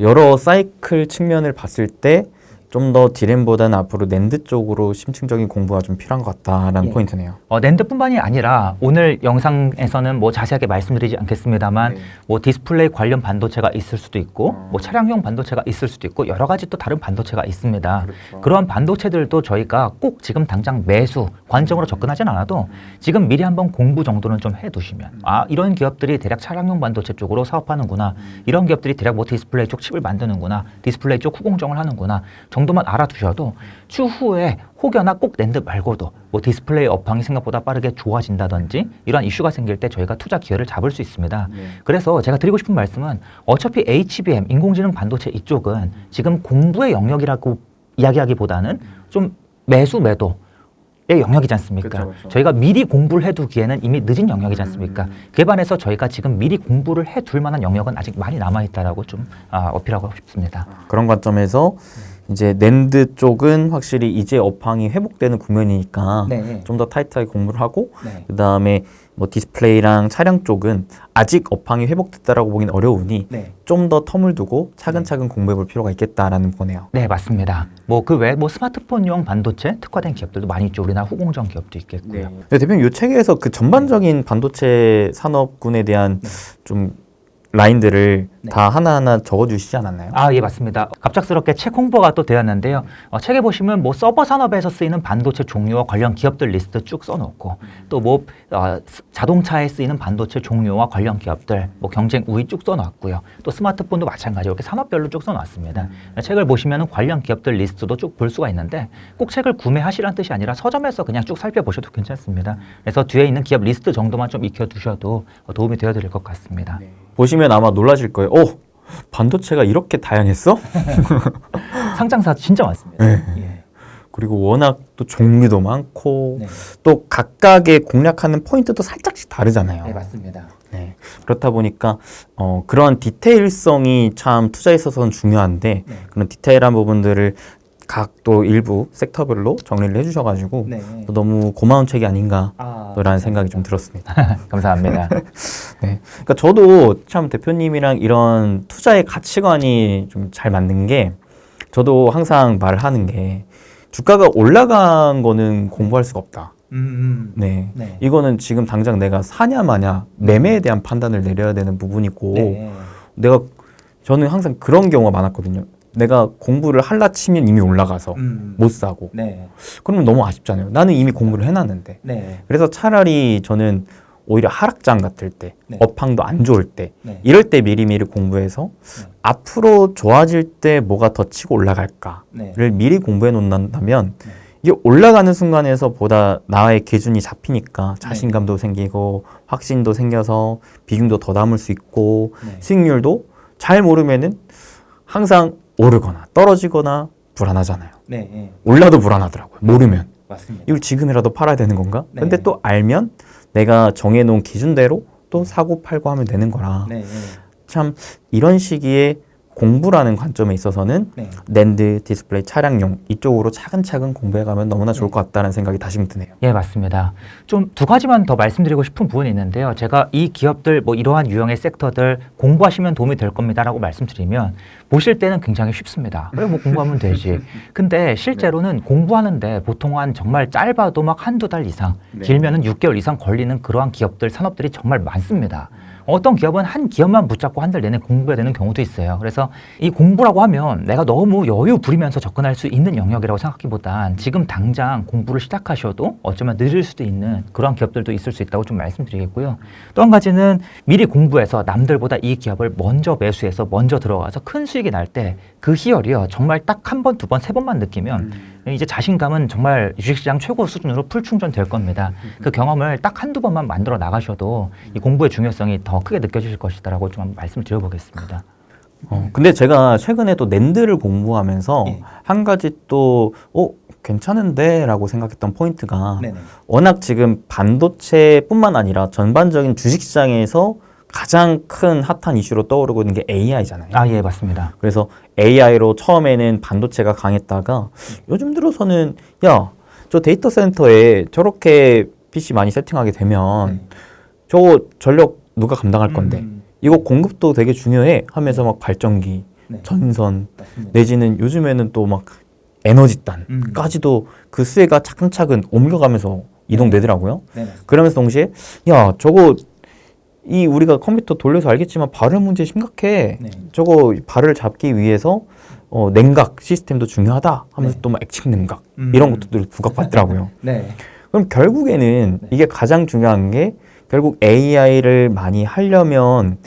여러 사이클 측면을 봤을 때 좀 더 디램보다는 앞으로 낸드 쪽으로 심층적인 공부가 좀 필요한 것 같다라는 포인트네요. 낸드뿐만이 아니라 오늘 영상에서는 자세하게 말씀드리지 않겠습니다만 디스플레이 관련 반도체가 있을 수도 있고 차량용 반도체가 있을 수도 있고 여러 가지 또 다른 반도체가 있습니다. 그렇죠. 그런 반도체들도 저희가 꼭 지금 당장 매수 관점으로 접근하진 않아도 지금 미리 한번 공부 정도는 좀 해두시면 이런 기업들이 대략 차량용 반도체 쪽으로 사업하는구나. 이런 기업들이 대략 디스플레이 쪽 칩을 만드는구나. 디스플레이 쪽 후공정을 하는구나. 정도만 알아두셔도 추후에 혹여나 꼭 낸드 말고도 디스플레이 업황이 생각보다 빠르게 좋아진다든지 이러한 이슈가 생길 때 저희가 투자 기회를 잡을 수 있습니다. 그래서 제가 드리고 싶은 말씀은 어차피 HBM, 인공지능 반도체 이쪽은 지금 공부의 영역이라고 이야기하기보다는 좀 매도의 영역이지 않습니까? 그쵸. 저희가 미리 공부를 해두기에는 이미 늦은 영역이지 않습니까? 그에 반해서 저희가 지금 미리 공부를 해둘 만한 영역은 아직 많이 남아있다라고 좀 어필하고 싶습니다. 그런 관점에서 이제 낸드 쪽은 확실히 이제 업황이 회복되는 국면이니까 네. 좀 더 타이트하게 공부를 하고 네. 그 다음에 뭐 디스플레이랑 차량 쪽은 아직 업황이 회복됐다라고 보긴 어려우니 네. 좀 더 텀을 두고 차근차근 공부해 볼 필요가 있겠다라는 거네요. 네, 맞습니다. 뭐 그 외 뭐 스마트폰용 반도체 특화된 기업들도 많이 있죠. 우리나라 후공정 기업도 있겠고요. 네, 대표님 이 책에서 그 전반적인 반도체 산업군에 대한 좀 라인들을 네. 다 하나하나 적어주시지 않았나요? 아, 예, 맞습니다. 갑작스럽게 책 홍보가 또 되었는데요. 책에 보시면 뭐 서버 산업에서 쓰이는 반도체 종류와 관련 기업들 리스트 쭉 써놓고 또 뭐 자동차에 쓰이는 반도체 종류와 관련 기업들 뭐 경쟁 우위 쭉 써놨고요. 또 스마트폰도 마찬가지로 이렇게 산업별로 쭉 써놨습니다. 책을 보시면 관련 기업들 리스트도 쭉 볼 수가 있는데 꼭 책을 구매하시라는 뜻이 아니라 서점에서 그냥 쭉 살펴보셔도 괜찮습니다. 그래서 뒤에 있는 기업 리스트 정도만 좀 익혀두셔도 도움이 되어드릴 것 같습니다. 보시면 아마 놀라실 거예요. 오, 반도체가 이렇게 다양했어? 상장사 진짜 많습니다. 네. 예. 그리고 워낙 또 종류도 많고 네. 또 각각의 공략하는 포인트도 살짝씩 다르잖아요. 네, 맞습니다. 네. 그렇다 보니까 그런 디테일성이 참 투자에 있어서는 중요한데 네. 그런 디테일한 부분들을 각 또 일부 섹터별로 정리를 해주셔가지고 네. 또 너무 고마운 책이 아닌가 아, 라는 생각이 좀 들었습니다. 감사합니다. 네. 그러니까 저도 참 대표님이랑 이런 투자의 가치관이 좀 잘 맞는 게 저도 항상 말을 하는 게 주가가 올라간 거는 공부할 수가 없다. 네. 네. 이거는 지금 당장 내가 사냐 마냐 매매에 대한 판단을 내려야 되는 부분이고 네. 저는 항상 그런 경우가 많았거든요. 내가 공부를 할라 치면 이미 올라가서 못 사고 네. 그러면 너무 아쉽잖아요. 나는 이미 공부를 해놨는데. 네. 그래서 차라리 저는 오히려 하락장 같을 때, 네. 업황도 안 좋을 때, 네. 이럴 때 미리미리 공부해서 네. 앞으로 좋아질 때 뭐가 더 치고 올라갈까를 네. 미리 공부해 놓는다면 네. 이게 올라가는 순간에서 보다 나의 기준이 잡히니까 자신감도 생기고 확신도 생겨서 비중도 더 담을 수 있고 네. 수익률도 잘 모르면은 항상 오르거나 떨어지거나 불안하잖아요. 네. 네. 올라도 불안하더라고요. 모르면. 맞습니다. 이걸 지금이라도 팔아야 되는 건가? 네. 근데 또 알면 내가 정해놓은 기준대로 또 사고 팔고 하면 되는 거라 네. 네. 참 이런 시기에 공부라는 관점에 있어서는 네. 낸드, 디스플레이, 차량용 이쪽으로 차근차근 공부해가면 너무나 좋을 것 같다는 생각이 다시 드네요. 예, 맞습니다. 좀 두 가지만 더 말씀드리고 싶은 부분이 있는데요. 제가 이 기업들 뭐 이러한 유형의 섹터들 공부하시면 도움이 될 겁니다라고 말씀드리면 보실 때는 굉장히 쉽습니다. 그래 뭐 공부하면 되지. 근데 실제로는 공부하는데 보통 한 정말 짧아도 막 한두 달 이상, 길면은 6개월 이상 걸리는 그러한 기업들, 산업들이 정말 많습니다. 어떤 기업은 한 기업만 붙잡고 한 달 내내 공부해야 되는 경우도 있어요. 그래서 이 공부라고 하면 내가 너무 여유 부리면서 접근할 수 있는 영역이라고 생각하기보단 지금 당장 공부를 시작하셔도 어쩌면 느릴 수도 있는 그런 기업들도 있을 수 있다고 좀 말씀드리겠고요. 또 한 가지는 미리 공부해서 남들보다 이 기업을 먼저 매수해서 먼저 들어가서 큰 수익이 날 때 그 희열이요. 정말 딱 한 번, 두 번, 세 번만 느끼면 이제 자신감은 정말 주식시장 최고 수준으로 풀충전될 겁니다. 그 경험을 딱 한두 번만 만들어 나가셔도 이 공부의 중요성이 더 크게 느껴지실 것이다라고 좀 말씀을 드려보겠습니다. 근데 제가 최근에 또 낸드를 공부하면서 예. 한 가지 또 괜찮은데 라고 생각했던 포인트가 네네. 워낙 지금 반도체뿐만 아니라 전반적인 주식시장에서 가장 큰 핫한 이슈로 떠오르고 있는 게 AI잖아요. 아, 예, 맞습니다. 그래서 AI로 처음에는 반도체가 강했다가 요즘 들어서는 야, 저 데이터 센터에 저렇게 PC 많이 세팅하게 되면 저거 전력 누가 감당할 건데 이거 공급도 되게 중요해 하면서 막 발전기, 네. 전선 맞습니다. 내지는 요즘에는 또 막 에너지단까지도 그 수혜가 차근차근 옮겨가면서 이동되더라고요. 네. 그러면서 동시에 야, 저거 이 우리가 컴퓨터 돌려서 알겠지만 발열 문제 심각해. 네. 저거 발을 잡기 위해서 냉각 시스템도 중요하다 하면서 네. 또 막 액측 냉각 이런 것도 부각받더라고요. 네. 그럼 결국에는 이게 가장 중요한 게 결국 AI를 많이 하려면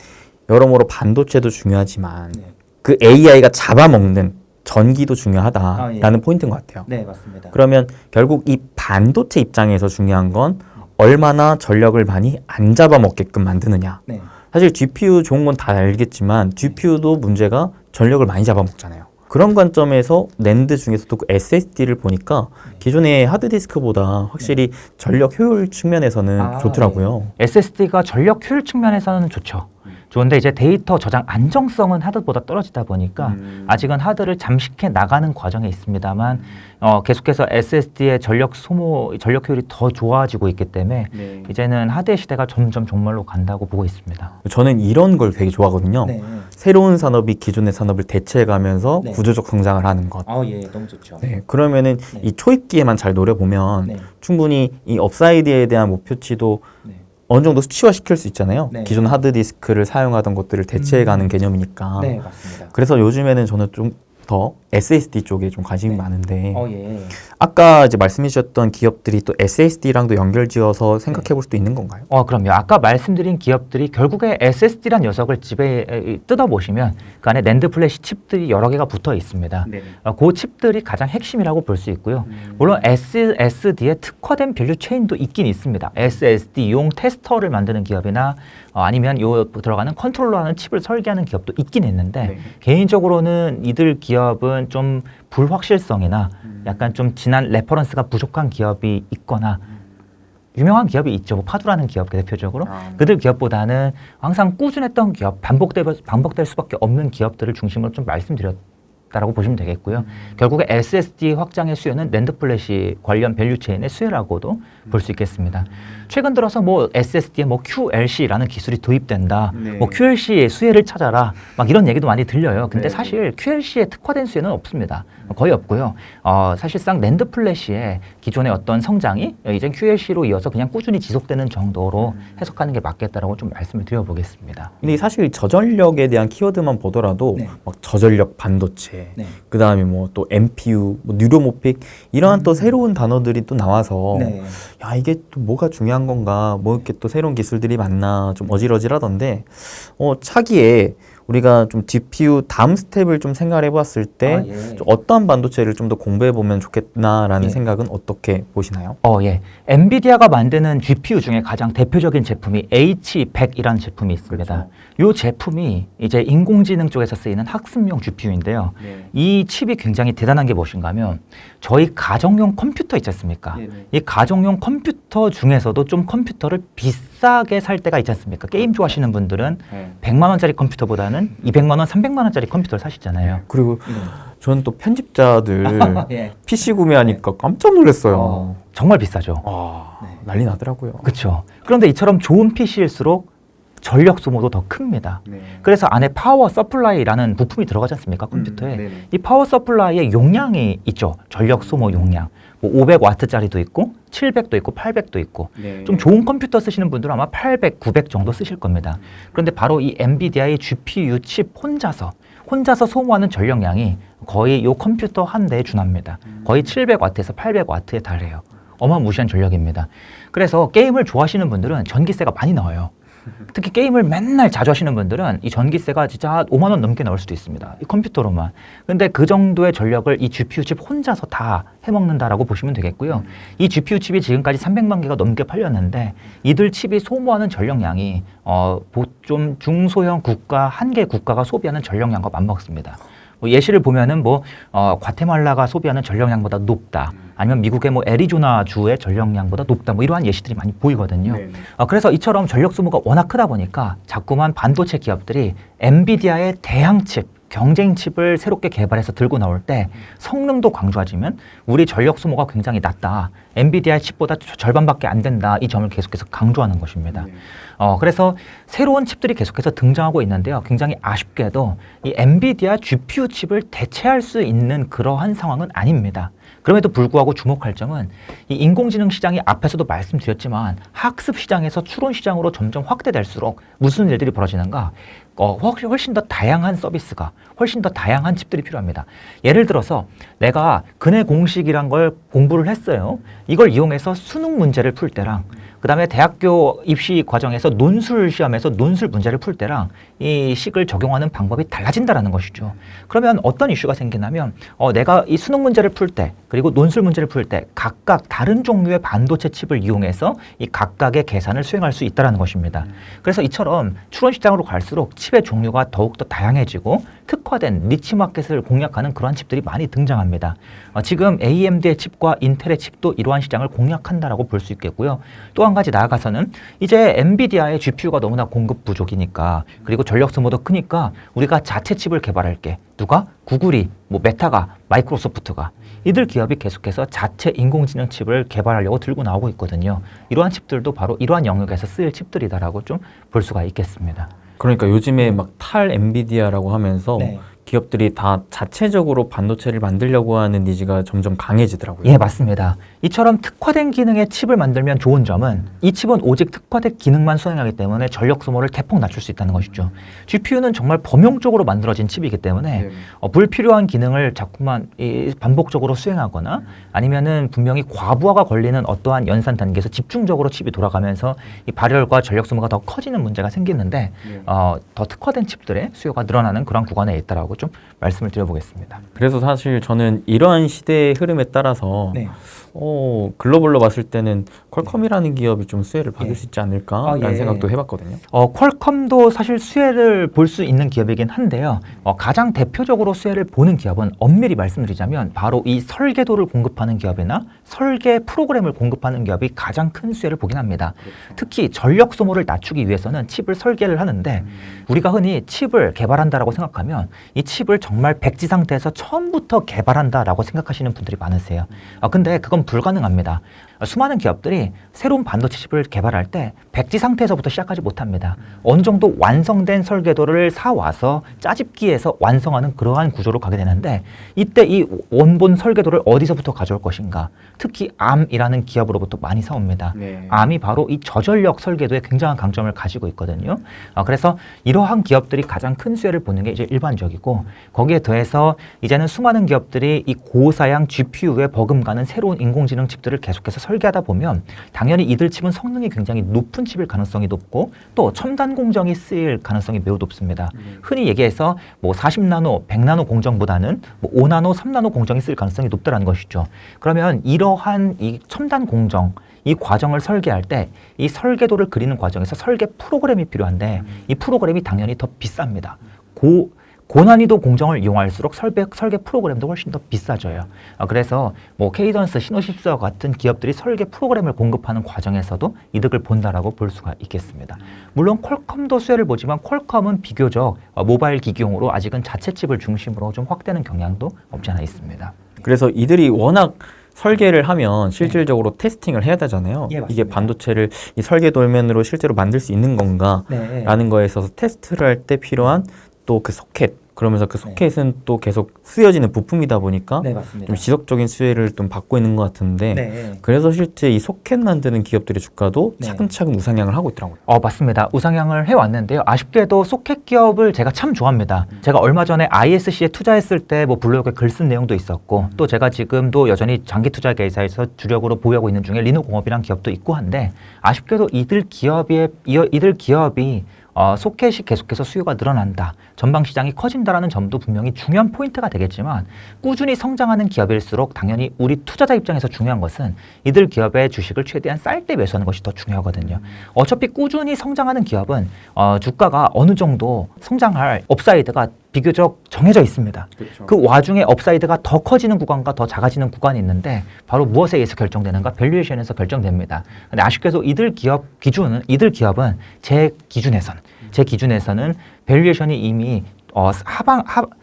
여러모로 반도체도 중요하지만 네. 그 AI가 잡아먹는 전기도 중요하다라는 아, 예. 포인트인 것 같아요. 네, 맞습니다. 그러면 결국 이 반도체 입장에서 중요한 건 얼마나 전력을 많이 안 잡아먹게끔 만드느냐. 네. 사실 GPU 좋은 건 다 알겠지만 GPU도 문제가 전력을 많이 잡아먹잖아요. 그런 관점에서 낸드 중에서도 그 SSD를 보니까 기존의 하드디스크보다 확실히 전력 효율 측면에서는 좋더라고요. 네. SSD가 전력 효율 측면에서는 좋죠. 좋은데 이제 데이터 저장 안정성은 하드보다 떨어지다 보니까 아직은 하드를 잠식해 나가는 과정에 있습니다만 계속해서 SSD의 전력 소모, 전력 효율이 더 좋아지고 있기 때문에 네. 이제는 하드의 시대가 점점 종말로 간다고 보고 있습니다. 저는 이런 걸 되게 좋아하거든요. 네. 새로운 산업이 기존의 산업을 대체해가면서 네. 구조적 성장을 하는 것. 예, 너무 좋죠. 네, 그러면은 네. 이 초입기에만 잘 노려보면 네. 충분히 이 업사이드에 대한 목표치도 네. 어느 정도 수치화시킬 수 있잖아요. 네. 기존 하드디스크를 사용하던 것들을 대체해가는 개념이니까. 네, 맞습니다. 그래서 요즘에는 저는 좀 더 SSD 쪽에 좀 관심이 네. 많은데 예. 아까 이제 말씀해 주셨던 기업들이 또 SSD랑도 연결지어서 생각해 볼 수도 있는 건가요? 그럼요. 아까 말씀드린 기업들이 결국에 SSD란 녀석을 집에 뜯어보시면 그 안에 낸드 플래시 칩들이 여러 개가 붙어 있습니다. 네. 그 칩들이 가장 핵심이라고 볼 수 있고요. 물론 SSD에 특화된 밸류 체인도 있긴 있습니다. SSD용 테스터를 만드는 기업이나 아니면 요 들어가는 컨트롤러하는 칩을 설계하는 기업도 있긴 있는데 네. 개인적으로는 이들 기업은 좀 불확실성이나 약간 좀 지난 레퍼런스가 부족한 기업이 있거나 유명한 기업이 있죠. 뭐 파두라는 기업 대표적으로 그들 기업보다는 항상 꾸준했던 기업, 반복될 수밖에 없는 기업들을 중심으로 좀 말씀드렸다라고 보시면 되겠고요. 결국에 SSD 확장의 수요는 낸드 플래시 관련 밸류 체인의 수요라고도 볼 수 있겠습니다. 최근 들어서 뭐 SSD에 뭐 QLC라는 기술이 도입된다. 네. 뭐 QLC의 수혜를 찾아라. 막 이런 얘기도 많이 들려요. 근데 네. 사실 QLC에 특화된 수혜는 없습니다. 거의 없고요. 사실상 낸드 플래시의 기존의 어떤 성장이 이제 QLC로 이어서 그냥 꾸준히 지속되는 정도로 해석하는 게 맞겠다라고 좀 말씀을 드려보겠습니다. 근데 사실 저전력에 대한 키워드만 보더라도 네. 막 저전력 반도체, 네. 그 다음에 뭐 또 NPU, 뭐 뉴로모픽 이러한 또 새로운 단어들이 또 나와서 네. 야 이게 또 뭐가 중요한 건가, 뭐 이렇게 또 새로운 기술들이 많나 좀 어질어질하던데 차기에 우리가 좀 GPU 다음 스텝을 좀 생각해 봤을 때 예. 좀 어떠한 반도체를 좀 더 공부해 보면 좋겠나라는 예. 생각은 어떻게 보시나요? 예. 엔비디아가 만드는 GPU 중에 가장 대표적인 제품이 H100이라는 제품이 있습니다. 이 제품이 이제 인공지능 쪽에서 쓰이는 학습용 GPU인데요. 네. 이 칩이 굉장히 대단한 게 무엇인가 하면 저희 가정용 컴퓨터 있지 않습니까? 네네. 이 가정용 컴퓨터 중에서도 좀 컴퓨터를 비싸게 살 때가 있지 않습니까? 게임 좋아하시는 분들은 네. 100만 원짜리 컴퓨터보다는 200만 원, 300만 원짜리 컴퓨터를 사시잖아요. 그리고 저는 또 편집자들 예. PC 구매하니까 깜짝 놀랐어요. 정말 비싸죠. 네. 난리 나더라고요. 그렇죠. 그런데 이처럼 좋은 PC일수록 전력 소모도 더 큽니다. 네. 그래서 안에 파워 서플라이라는 부품이 들어가지 않습니까? 컴퓨터에. 네네. 이 파워 서플라이의 용량이 있죠. 전력 소모 용량. 뭐 500와트짜리도 있고 700도 있고 800도 있고 네. 좀 좋은 컴퓨터 쓰시는 분들은 아마 800, 900 정도 쓰실 겁니다. 그런데 바로 이 엔비디아의 GPU 칩 혼자서 소모하는 전력량이 거의 이 컴퓨터 한 대에 준합니다. 거의 700와트에서 800와트에 달해요. 어마무시한 전력입니다. 그래서 게임을 좋아하시는 분들은 전기세가 많이 나와요. 특히 게임을 맨날 자주 하시는 분들은 이 전기세가 진짜 5만 원 넘게 나올 수도 있습니다. 이 컴퓨터로만. 근데 그 정도의 전력을 이 GPU 칩 혼자서 다 해먹는다라고 보시면 되겠고요. 이 GPU 칩이 지금까지 300만 개가 넘게 팔렸는데 이들 칩이 소모하는 전력량이 좀 중소형 국가, 한 개 국가가 소비하는 전력량과 맞먹습니다. 뭐 예시를 보면은 과테말라가 소비하는 전력량보다 높다. 아니면 미국의 뭐 애리조나 주의 전력량보다 높다. 뭐 이러한 예시들이 많이 보이거든요. 그래서 이처럼 전력 소모가 워낙 크다 보니까 자꾸만 반도체 기업들이 엔비디아의 대항 칩, 경쟁 칩을 새롭게 개발해서 들고 나올 때 성능도 강조하지만 우리 전력 소모가 굉장히 낮다. 엔비디아 칩보다 절반밖에 안 된다. 이 점을 계속해서 강조하는 것입니다. 그래서 새로운 칩들이 계속해서 등장하고 있는데요. 굉장히 아쉽게도 이 엔비디아 GPU 칩을 대체할 수 있는 그러한 상황은 아닙니다. 그럼에도 불구하고 주목할 점은 이 인공지능 시장이 앞에서도 말씀드렸지만 학습 시장에서 추론 시장으로 점점 확대될수록 무슨 일들이 벌어지는가? 훨씬 더 다양한 서비스가, 훨씬 더 다양한 칩들이 필요합니다. 예를 들어서 내가 근해 공식이란 걸 공부를 했어요. 이걸 이용해서 수능 문제를 풀 때랑 그 다음에 대학교 입시 과정에서 논술 시험에서 논술 문제를 풀 때랑 이 식을 적용하는 방법이 달라진다라는 것이죠. 그러면 어떤 이슈가 생기냐면 내가 이 수능 문제를 풀 때 그리고 논술 문제를 풀 때 각각 다른 종류의 반도체 칩을 이용해서 이 각각의 계산을 수행할 수 있다는 것입니다. 그래서 이처럼 추론 시장으로 갈수록 칩의 종류가 더욱더 다양해지고 특화된 니치 마켓을 공략하는 그러한 칩들이 많이 등장합니다. 지금 AMD의 칩과 인텔의 칩도 이러한 시장을 공략한다라고 볼 수 있겠고요. 또한 한 가지 나아가서는 이제 엔비디아의 GPU가 너무나 공급 부족이니까 그리고 전력 소모도 크니까 우리가 자체 칩을 개발할게. 누가? 구글이, 뭐 메타가, 마이크로소프트가 이들 기업이 계속해서 자체 인공지능 칩을 개발하려고 들고 나오고 있거든요. 이러한 칩들도 바로 이러한 영역에서 쓰일 칩들이다라고 좀 볼 수가 있겠습니다. 그러니까 요즘에 막 탈 엔비디아라고 하면서 기업들이 다 자체적으로 반도체를 만들려고 하는 니즈가 점점 강해지더라고요. 예, 맞습니다. 이처럼 특화된 기능의 칩을 만들면 좋은 점은 이 칩은 오직 특화된 기능만 수행하기 때문에 전력 소모를 대폭 낮출 수 있다는 것이죠. GPU는 정말 범용적으로 만들어진 칩이기 때문에 불필요한 기능을 자꾸만 반복적으로 수행하거나 아니면은 분명히 과부하가 걸리는 어떠한 연산 단계에서 집중적으로 칩이 돌아가면서 이 발열과 전력 소모가 더 커지는 문제가 생기는데 더 특화된 칩들의 수요가 늘어나는 그런 구간에 있다라고 좀 말씀을 드려보겠습니다. 그래서 사실 저는 이러한 시대의 흐름에 따라서 글로벌로 봤을 때는 퀄컴이라는 기업이 좀 수혜를 받을 수 있지 않을까라는 생각도 해봤거든요. 퀄컴도 사실 수혜를 볼 수 있는 기업이긴 한데요. 가장 대표적으로 수혜를 보는 기업은 엄밀히 말씀드리자면 바로 이 설계도를 공급하는 기업이나 설계 프로그램을 공급하는 기업이 가장 큰 수혜를 보긴 합니다. 특히 전력 소모를 낮추기 위해서는 칩을 설계를 하는데 우리가 흔히 칩을 개발한다라고 생각하면 이 칩을 정말 백지 상태에서 처음부터 개발한다라고 생각하시는 분들이 많으세요. 근데 그건 불가능합니다. 수많은 기업들이 새로운 반도체 칩을 개발할 때 백지 상태에서부터 시작하지 못합니다. 어느 정도 완성된 설계도를 사와서 짜집기해서 완성하는 그러한 구조로 가게 되는데 이때 이 원본 설계도를 어디서부터 가져올 것인가? 특히 암이라는 기업으로부터 많이 사옵니다. 암이 바로 이 저전력 설계도에 굉장한 강점을 가지고 있거든요. 그래서 이러한 기업들이 가장 큰 수혜를 보는 게 이제 일반적이고 거기에 더해서 이제는 수많은 기업들이 이 고사양 GPU에 버금가는 새로운 인공지능 칩들을 계속해서 설계하다 보면 당연히 이들 칩은 성능이 굉장히 높은 칩일 가능성이 높고 또 첨단 공정이 쓰일 가능성이 매우 높습니다. 흔히 얘기해서 뭐 40나노, 100나노 공정보다는 뭐 5나노, 3나노 공정이 쓰일 가능성이 높다는 것이죠. 그러면 이러한 이 첨단 공정 이 과정을 설계할 때 이 설계도를 그리는 과정에서 설계 프로그램이 필요한데 이 프로그램이 당연히 더 비쌉니다. 고난이도 공정을 이용할수록 설계 프로그램도 훨씬 더 비싸져요. 그래서 뭐 케이던스, 시노십스와 같은 기업들이 설계 프로그램을 공급하는 과정에서도 이득을 본다라고 볼 수가 있겠습니다. 물론 퀄컴도 수혜를 보지만 퀄컴은 비교적 모바일 기기용으로 아직은 자체 칩을 중심으로 좀 확대하는 경향도 없지 않아 있습니다. 그래서 이들이 워낙 설계를 하면 실질적으로 테스팅을 해야 되잖아요. 이게 반도체를 이 설계 돌면으로 실제로 만들 수 있는 건가 라는 거에 있어서 테스트를 할 때 필요한 또 그 소켓 그러면서 그 소켓은 또 계속 쓰여지는 부품이다 보니까 좀 지속적인 수혜를 좀 받고 있는 것 같은데 그래서 실제 이 소켓 만드는 기업들의 주가도 차근차근 우상향을 하고 있더라고요. 맞습니다. 우상향을 해왔는데요. 아쉽게도 소켓 기업을 제가 참 좋아합니다. 제가 얼마 전에 ISC에 투자했을 때 뭐 블로그에 글 쓴 내용도 있었고 또 제가 지금도 여전히 장기 투자 계좌에서 주력으로 보유하고 있는 중에 리노공업이라는 기업도 있고 한데 아쉽게도 이들 기업이 소켓이 계속해서 수요가 늘어난다. 전방 시장이 커진다라는 점도 분명히 중요한 포인트가 되겠지만 꾸준히 성장하는 기업일수록 당연히 우리 투자자 입장에서 중요한 것은 이들 기업의 주식을 최대한 쌀 때 매수하는 것이 더 중요하거든요. 어차피 꾸준히 성장하는 기업은 주가가 어느 정도 성장할 업사이드가 비교적 정해져 있습니다. 그 와중에 업사이드가 더 커지는 구간과 더 작아지는 구간이 있는데 바로 무엇에 의해서 결정되는가? 밸류에이션에서 결정됩니다. 근데 아쉽게도 이들 기업은 제 기준에서는 밸류에이션이 이미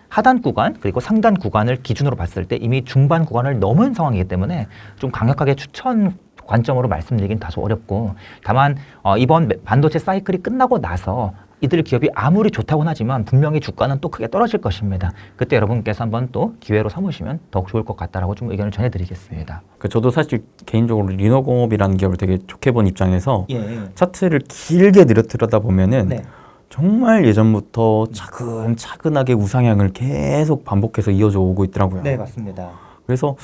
하단 구간 그리고 상단 구간을 기준으로 봤을 때 이미 중반 구간을 넘은 상황이기 때문에 좀 강력하게 추천 관점으로 말씀드리긴 다소 어렵고 다만 이번 반도체 사이클이 끝나고 나서 이들 기업이 아무리 좋다고는 하지만 분명히 주가는 또 크게 떨어질 것입니다. 그때 여러분께서 한번 또 기회로 삼으시면 더욱 좋을 것 같다라고 좀 의견을 전해드리겠습니다. 저도 사실 개인적으로 리노공업이라는 기업을 되게 좋게 본 입장에서 차트를 길게 들여다보면은 정말 예전부터 차근차근하게 우상향을 계속 반복해서 이어져 오고 있더라고요. 네, 맞습니다. 그래서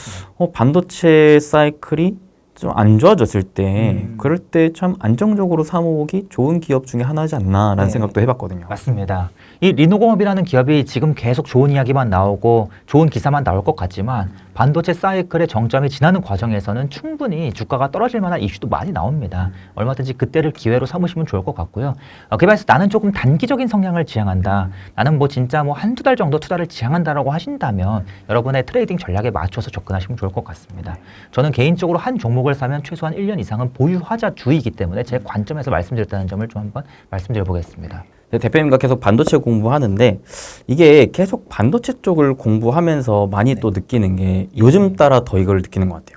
반도체 사이클이 좀 안 좋아졌을 때 그럴 때 참 안정적으로 사모으기 좋은 기업 중에 하나지 않나라는 생각도 해봤거든요. 맞습니다. 이 리노공업이라는 기업이 지금 계속 좋은 이야기만 나오고 좋은 기사만 나올 것 같지만 반도체 사이클의 정점이 지나는 과정에서는 충분히 주가가 떨어질 만한 이슈도 많이 나옵니다. 얼마든지 그때를 기회로 삼으시면 좋을 것 같고요. 그래서 나는 조금 단기적인 성향을 지향한다. 나는 뭐 진짜 뭐 한두 달 정도 투자를 지향한다라고 하신다면 여러분의 트레이딩 전략에 맞춰서 접근하시면 좋을 것 같습니다. 저는 개인적으로 한 종목을 사면 최소한 1년 이상은 보유하자 주의이기 때문에 제 관점에서 말씀드렸다는 점을 좀 한번 말씀드려 보겠습니다. 대표님과 계속 반도체 공부하는데 이게 계속 반도체 쪽을 공부하면서 많이 또 느끼는 게 요즘 따라 더 이걸 느끼는 것 같아요.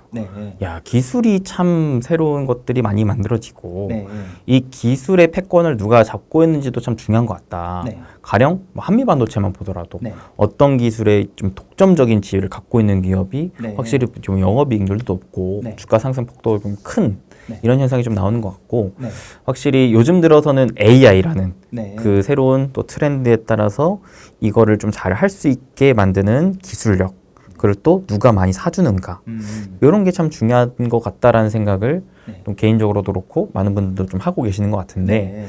야, 기술이 참 새로운 것들이 많이 만들어지고 이 기술의 패권을 누가 잡고 있는지도 참 중요한 것 같다. 가령 뭐 한미 반도체만 보더라도 어떤 기술의 좀 독점적인 지위를 갖고 있는 기업이 확실히 좀 영업이익률도 높고 주가 상승 폭도가 좀 큰 이런 현상이 좀 나오는 것 같고 확실히 요즘 들어서는 AI라는 그 새로운 또 트렌드에 따라서 이거를 좀 잘 할 수 있게 만드는 기술력 그걸 또 누가 많이 사주는가 이런 게 참 중요한 것 같다라는 생각을 좀 개인적으로도 그렇고 많은 분들도 좀 하고 계시는 것 같은데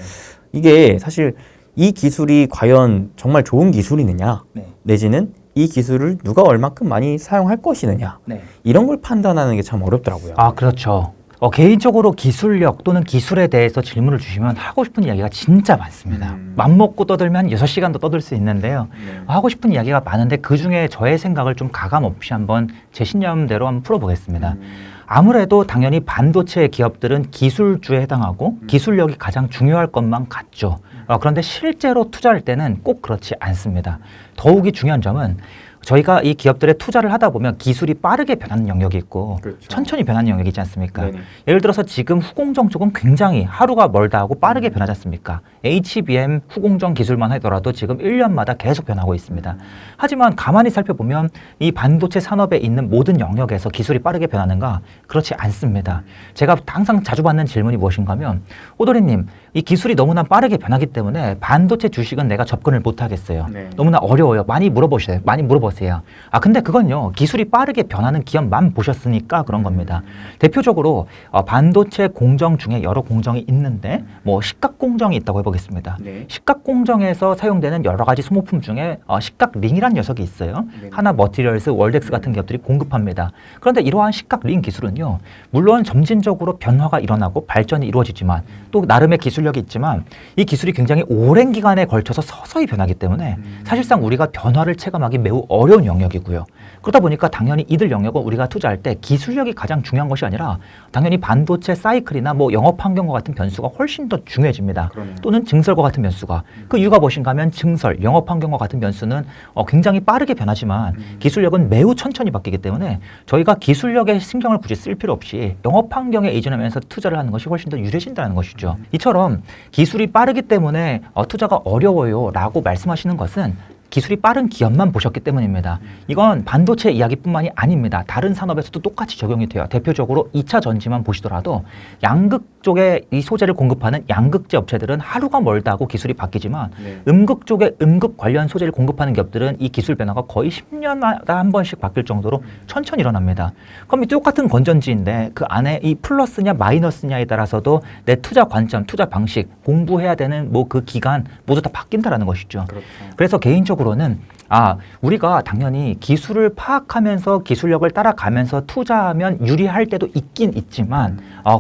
이게 사실 이 기술이 과연 정말 좋은 기술이느냐 내지는 이 기술을 누가 얼마큼 많이 사용할 것이느냐 이런 걸 판단하는 게 참 어렵더라고요. 아, 그렇죠. 개인적으로 기술력 또는 기술에 대해서 질문을 주시면 하고 싶은 이야기가 진짜 많습니다. 맘먹고 떠들면 6시간도 떠들 수 있는데요. 하고 싶은 이야기가 많은데 그중에 저의 생각을 좀 가감 없이 한번 제 신념대로 한번 풀어보겠습니다. 아무래도 당연히 반도체 기업들은 기술주에 해당하고 기술력이 가장 중요할 것만 같죠. 그런데 실제로 투자할 때는 꼭 그렇지 않습니다. 더욱이 중요한 점은 저희가 이 기업들에 투자를 하다 보면 기술이 빠르게 변하는 영역이 있고 천천히 변하는 영역이 있지 않습니까? 예를 들어서 지금 후공정 쪽은 굉장히 하루가 멀다 하고 빠르게 변하지 않습니까? HBM 후공정 기술만 하더라도 지금 1년마다 계속 변하고 있습니다. 하지만 가만히 살펴보면 이 반도체 산업에 있는 모든 영역에서 기술이 빠르게 변하는가? 그렇지 않습니다. 제가 항상 자주 받는 질문이 무엇인가 하면 오도리님, 이 기술이 너무나 빠르게 변하기 때문에 반도체 주식은 내가 접근을 못 하겠어요. 너무나 어려워요. 많이 물어보세요. 근데 그건요, 기술이 빠르게 변하는 기업만 보셨으니까 그런 겁니다. 대표적으로 반도체 공정 중에 여러 공정이 있는데 뭐 식각 공정이 있다고 해보겠습니다. 식각 공정에서 사용되는 여러 가지 소모품 중에 식각 링이라는 녀석이 있어요. 하나 머티리얼스, 월덱스 같은 기업들이 공급합니다. 그런데 이러한 식각 링 기술은요, 물론 점진적으로 변화가 일어나고 발전이 이루어지지만 또 나름의 기술력이 있지만 이 기술이 굉장히 오랜 기간에 걸쳐서 서서히 변하기 때문에 사실상 우리가 변화를 체감하기 매우 어려운 영역이고요. 그러다 보니까 당연히 이들 영역은 우리가 투자할 때 기술력이 가장 중요한 것이 아니라 당연히 반도체 사이클이나 뭐 영업 환경과 같은 변수가 훨씬 더 중요해집니다. 또는 증설과 같은 변수가. 그 이유가 무엇인가 하면 증설, 영업 환경과 같은 변수는 굉장히 빠르게 변하지만 기술력은 매우 천천히 바뀌기 때문에 저희가 기술력에 신경을 굳이 쓸 필요 없이 영업 환경에 의존하면서 투자를 하는 것이 훨씬 더 유리해진다는 것이죠. 이처럼 기술이 빠르기 때문에 투자가 어려워요 라고 말씀하시는 것은 기술이 빠른 기업만 보셨기 때문입니다. 이건 반도체 이야기뿐만이 아닙니다. 다른 산업에서도 똑같이 적용이 돼요. 대표적으로 2차 전지만 보시더라도 양극 쪽에 이 소재를 공급하는 양극재 업체들은 하루가 멀다 하고 기술이 바뀌지만 음극 쪽에 음극 관련 소재를 공급하는 기업들은 이 기술 변화가 거의 10년마다 한 번씩 바뀔 정도로 천천히 일어납니다. 그럼 이 똑같은 건전지인데 그 안에 이 플러스냐 마이너스냐에 따라서도 내 투자 관점, 투자 방식, 공부해야 되는 뭐 그 기간 모두 다 바뀐다라는 것이죠. 그래서 개인적으로는 우리가 당연히 기술을 파악하면서 기술력을 따라가면서 투자하면 유리할 때도 있긴 있지만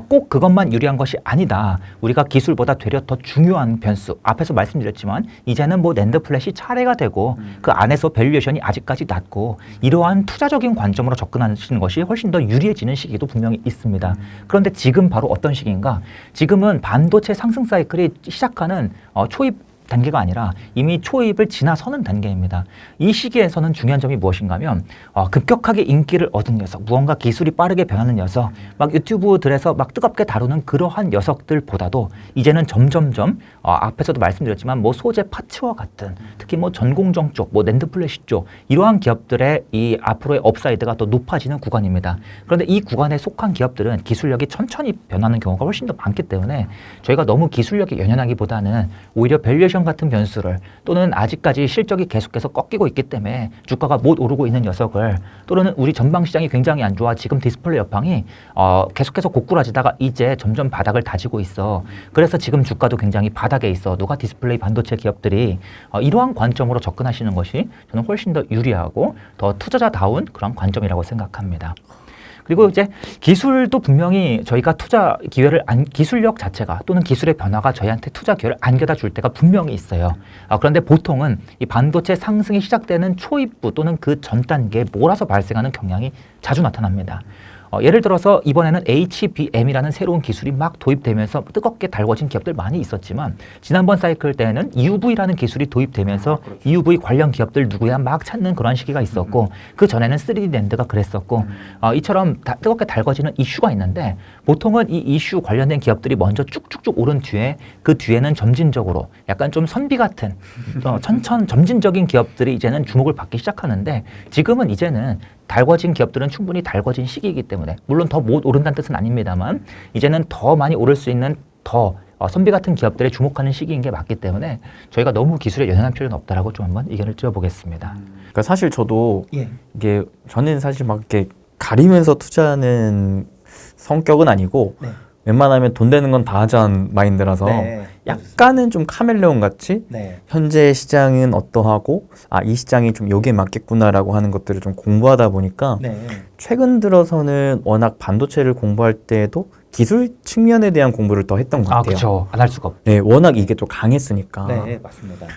꼭 그것만 유리한 것이 아니다. 우리가 기술보다 되려 더 중요한 변수, 앞에서 말씀드렸지만 이제는 뭐 낸드 플랫이 차례가 되고 그 안에서 밸류에이션이 아직까지 낮고 이러한 투자적인 관점으로 접근하시는 것이 훨씬 더 유리해지는 시기도 분명히 있습니다. 그런데 지금 바로 어떤 시기인가? 지금은 반도체 상승 사이클이 시작하는 초입 단계가 아니라 이미 초입을 지나서는 단계입니다. 이 시기에서는 중요한 점이 무엇인가 하면 급격하게 인기를 얻은 녀석, 무언가 기술이 빠르게 변하는 녀석, 막 유튜브들에서 막 뜨겁게 다루는 그러한 녀석들보다도 이제는 점점점 앞에서도 말씀드렸지만 뭐 소재 파츠와 같은 특히 뭐 전공정 쪽, 뭐 낸드 플래시 쪽 이러한 기업들의 이 앞으로의 업사이드가 더 높아지는 구간입니다. 그런데 이 구간에 속한 기업들은 기술력이 천천히 변하는 경우가 훨씬 더 많기 때문에 저희가 너무 기술력에 연연하기보다는 오히려 밸류에이션 인플레이션 같은 변수를 또는 아직까지 실적이 계속해서 꺾이고 있기 때문에 주가가 못 오르고 있는 녀석을 또는 우리 전방 시장이 굉장히 안 좋아 지금 디스플레이 여팡이 계속해서 고꾸라지다가 이제 점점 바닥을 다지고 있어. 그래서 지금 주가도 굉장히 바닥에 있어. 누가 디스플레이 반도체 기업들이 이러한 관점으로 접근하시는 것이 저는 훨씬 더 유리하고 더 투자자다운 그런 관점이라고 생각합니다. 그리고 이제 기술도 분명히 저희가 투자 기회를 기술력 자체가 또는 기술의 변화가 저희한테 투자 기회를 안겨다 줄 때가 분명히 있어요. 그런데 보통은 이 반도체 상승이 시작되는 초입부 또는 그 전 단계에 몰아서 발생하는 경향이 자주 나타납니다. 예를 들어서 이번에는 HBM이라는 새로운 기술이 막 도입되면서 뜨겁게 달궈진 기업들 많이 있었지만 지난번 사이클 때는 EUV라는 기술이 도입되면서 EUV 관련 기업들 누구야 막 찾는 그런 시기가 있었고 그 전에는 3D 낸드가 그랬었고 이처럼 뜨겁게 달궈지는 이슈가 있는데 보통은 이 이슈 관련된 기업들이 먼저 쭉쭉쭉 오른 뒤에 그 뒤에는 점진적으로 약간 좀 선비 같은 점진적인 기업들이 이제는 주목을 받기 시작하는데 지금은 이제는 달궈진 기업들은 충분히 달궈진 시기이기 때문에 물론 더 못 오른다는 뜻은 아닙니다만 이제는 더 많이 오를 수 있는 더 선비 같은 기업들에 주목하는 시기인 게 맞기 때문에 저희가 너무 기술에 연연할 필요는 없다라고 좀 한번 의견을 드려보겠습니다. 그러니까 사실 저도 이게 저는 사실 막 이렇게 가리면서 투자하는 성격은 아니고 웬만하면 돈 되는 건 다 하자는 마인드라서 약간은 좀 카멜레온 같이 현재 시장은 어떠하고 이 시장이 좀 여기에 맞겠구나라고 하는 것들을 좀 공부하다 보니까 최근 들어서는 워낙 반도체를 공부할 때에도 기술 측면에 대한 공부를 더 했던 것 같아요. 그렇죠. 안 할 수가 없죠. 네, 워낙 이게 또 강했으니까. 네, 맞습니다.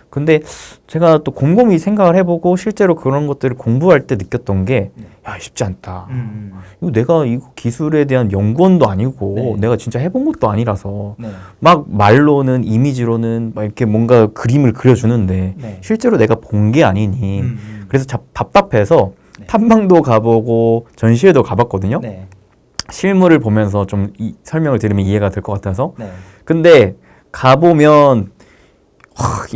근데 제가 또 곰곰이 생각을 해보고 실제로 그런 것들을 공부할 때 느꼈던 게 야, 쉽지 않다. 이거 내가 이 기술에 대한 연구원도 아니고 내가 진짜 해본 것도 아니라서 막 말로는 이미지로는 막 이렇게 뭔가 그림을 그려주는데 실제로 내가 본 게 아니니 그래서 답답해서 탐방도 가보고 전시회도 가봤거든요. 실물을 보면서 좀 설명을 들으면 이해가 될 것 같아서 근데 가보면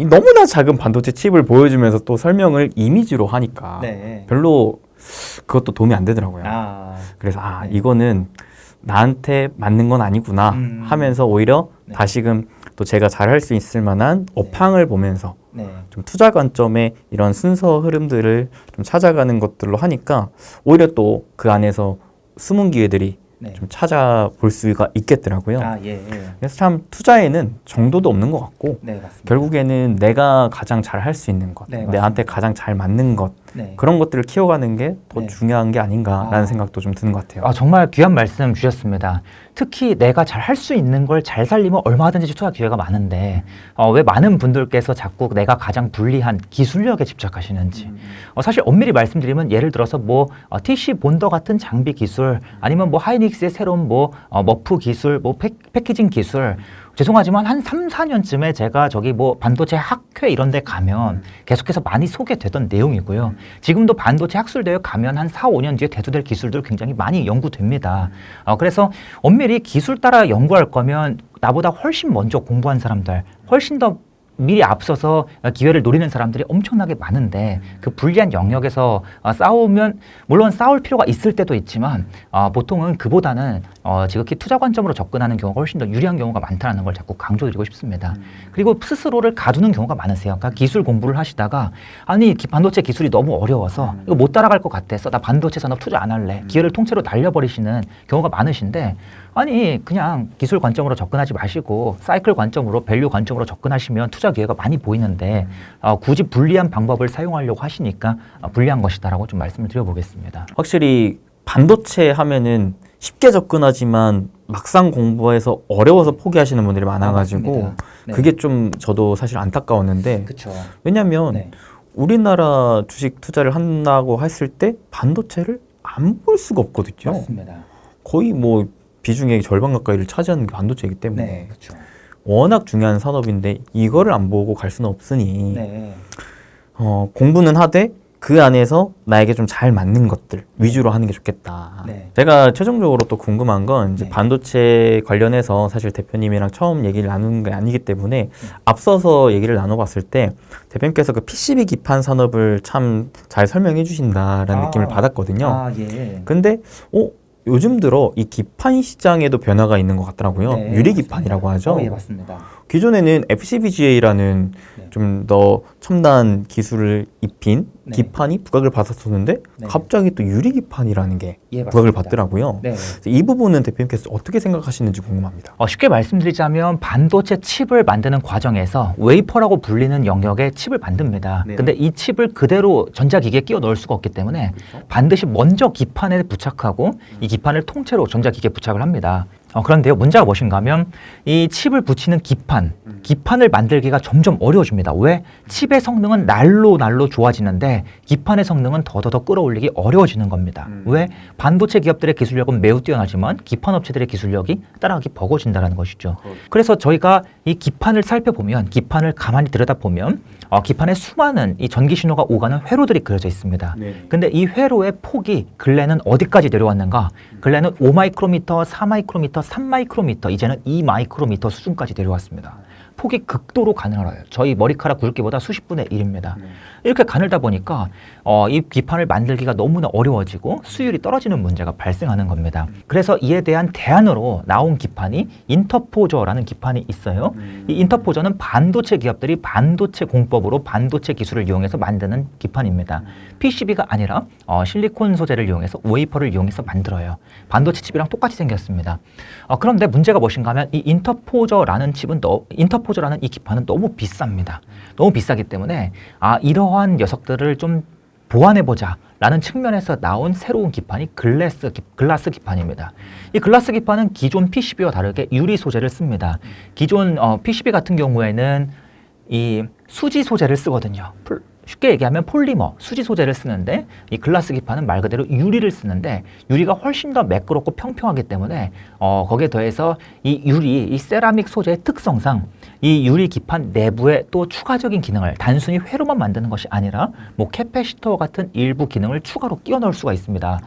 너무나 작은 반도체 칩을 보여주면서 또 설명을 이미지로 하니까 별로 그것도 도움이 안 되더라고요. 그래서 이거는 나한테 맞는 건 아니구나 하면서 오히려 다시금 또 제가 잘할 수 있을 만한 업황을 보면서 좀 투자 관점의 이런 순서 흐름들을 좀 찾아가는 것들로 하니까 오히려 또 그 안에서 숨은 기회들이 좀 찾아볼 수가 있겠더라고요. 그래서 참 투자에는 정도도 없는 것 같고 결국에는 내가 가장 잘 할 수 있는 것, 내한테 가장 잘 맞는 것 그런 것들을 키워가는 게 더 중요한 게 아닌가라는 생각도 좀 드는 것 같아요. 정말 귀한 말씀 주셨습니다. 특히 내가 잘 할 수 있는 걸 잘 살리면 얼마든지 투자 기회가 많은데 왜 많은 분들께서 자꾸 내가 가장 불리한 기술력에 집착하시는지 사실 엄밀히 말씀드리면 예를 들어서 뭐 TC 본더 같은 장비 기술 아니면 뭐 하이닉스의 새로운 뭐 머프 기술 뭐 패키징 기술 죄송하지만 한 3, 4년쯤에 제가 저기 뭐 반도체 학회 이런 데 가면 계속해서 많이 소개되던 내용이고요. 지금도 반도체 학술대회 가면 한 4, 5년 뒤에 대두될 기술들 굉장히 많이 연구됩니다. 그래서 엄밀히 기술 따라 연구할 거면 나보다 훨씬 먼저 공부한 사람들, 훨씬 더 미리 앞서서 기회를 노리는 사람들이 엄청나게 많은데 그 불리한 영역에서 싸우면 물론 싸울 필요가 있을 때도 있지만 보통은 그보다는 지극히 투자 관점으로 접근하는 경우가 훨씬 더 유리한 경우가 많다는 걸 자꾸 강조드리고 싶습니다. 그리고 스스로를 가두는 경우가 많으세요. 그러니까 기술 공부를 하시다가 아니 반도체 기술이 너무 어려워서 이거 못 따라갈 것 같아서 나 반도체 산업 투자 안 할래. 기회를 통째로 날려버리시는 경우가 많으신데 아니 그냥 기술 관점으로 접근하지 마시고 사이클 관점으로 밸류 관점으로 접근하시면 투자 기회가 많이 보이는데 굳이 불리한 방법을 사용하려고 하시니까 불리한 것이다라고 좀 말씀을 드려보겠습니다. 확실히 반도체 하면은 쉽게 접근하지만 막상 공부해서 어려워서 포기하시는 분들이 많아가지고 그게 좀 저도 사실 안타까웠는데 왜냐하면 우리나라 주식 투자를 한다고 했을 때 반도체를 안 볼 수가 없거든요. 거의 뭐 비중의 절반 가까이를 차지하는 게 반도체이기 때문에 워낙 중요한 산업인데 이거를 안 보고 갈 수는 없으니 공부는 하되 그 안에서 나에게 좀 잘 맞는 것들 위주로 하는 게 좋겠다. 제가 최종적으로 또 궁금한 건 이제 반도체 관련해서 사실 대표님이랑 처음 얘기를 나누는 게 아니기 때문에 앞서서 얘기를 나눠봤을 때 대표님께서 그 PCB 기판 산업을 참 잘 설명해 주신다라는 느낌을 받았거든요. 근데 요즘 들어 이 기판 시장에도 변화가 있는 것 같더라고요. 유리 기판이라고 하죠. 맞습니다. 기존에는 FCBGA라는 네. 좀 더 첨단 기술을 입힌 네. 기판이 부각을 받았었는데 네. 갑자기 또 유리 기판이라는 게 예, 부각을 맞습니다. 받더라고요. 네. 그래서 이 부분은 대표님께서 어떻게 생각하시는지 궁금합니다. 쉽게 말씀드리자면 반도체 칩을 만드는 과정에서 웨이퍼라고 불리는 영역의 칩을 만듭니다. 네. 근데 이 칩을 그대로 전자기기에 끼워 넣을 수가 없기 때문에 반드시 먼저 기판에 부착하고 이 기판을 통째로 전자기기에 부착을 합니다. 그런데요, 문제가 무엇인가 하면 이 칩을 붙이는 기판을 만들기가 점점 어려워집니다. 왜? 칩의 성능은 날로 좋아지는데 기판의 성능은 더더더 끌어올리기 어려워지는 겁니다. 왜? 반도체 기업들의 기술력은 매우 뛰어나지만 기판 업체들의 기술력이 따라가기 버거워진다는 것이죠. 그래서 저희가 이 기판을 살펴보면, 기판을 가만히 들여다보면 기판에 수많은 이 전기 신호가 오가는 회로들이 그려져 있습니다. 근데 이 회로의 폭이 근래는 어디까지 내려왔는가? 근래는 5마이크로미터, 4마이크로미터, 3마이크로미터, 이제는 2마이크로미터 수준까지 내려왔습니다. 폭이 극도로 가늘어요. 저희 머리카락 굵기보다 수십 분의 1입니다. 이렇게 가늘다 보니까 이 기판을 만들기가 너무나 어려워지고 수율이 떨어지는 문제가 발생하는 겁니다. 그래서 이에 대한 대안으로 나온 기판이 인터포저라는 기판이 있어요. 이 인터포저는 반도체 기업들이 반도체 공법으로 반도체 기술을 이용해서 만드는 기판입니다. PCB가 아니라 실리콘 소재를 이용해서 웨이퍼를 이용해서 만들어요. 반도체 칩이랑 똑같이 생겼습니다. 그런데 문제가 무엇인가 하면 이 인터포저라는 이 기판은 너무 비쌉니다. 너무 비싸기 때문에 이러한 녀석들을 좀 보완해보자 라는 측면에서 나온 새로운 기판이 글라스 기판입니다. 이 글라스 기판은 기존 PCB와 다르게 유리 소재를 씁니다. 기존 PCB 같은 경우에는 이 수지 소재를 쓰거든요. 쉽게 얘기하면 폴리머, 수지 소재를 쓰는데 이 글라스 기판은 말 그대로 유리를 쓰는데 유리가 훨씬 더 매끄럽고 평평하기 때문에 거기에 더해서 이 세라믹 소재의 특성상 이 유리 기판 내부에 또 추가적인 기능을 단순히 회로만 만드는 것이 아니라 뭐 캐패시터와 같은 일부 기능을 추가로 끼워 넣을 수가 있습니다.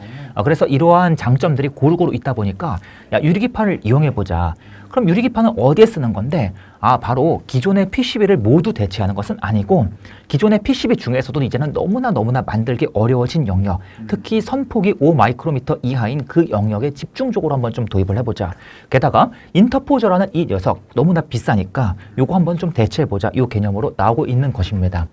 그래서 이러한 장점들이 고루고루 있다 보니까 유리 기판을 이용해 보자. 그럼 유리 기판은 어디에 쓰는 건데 바로 기존의 PCB를 모두 대체하는 것은 아니고 기존의 PCB 중에서도 이제는 너무나 만들기 어려워진 영역, 특히 선폭이 5마이크로미터 이하인 그 영역에 집중적으로 한번 좀 도입을 해보자. 게다가 인터포저라는 이 녀석 너무나 비싸니까 요거 한번 좀 대체해보자. 이 개념으로 나오고 있는 것입니다.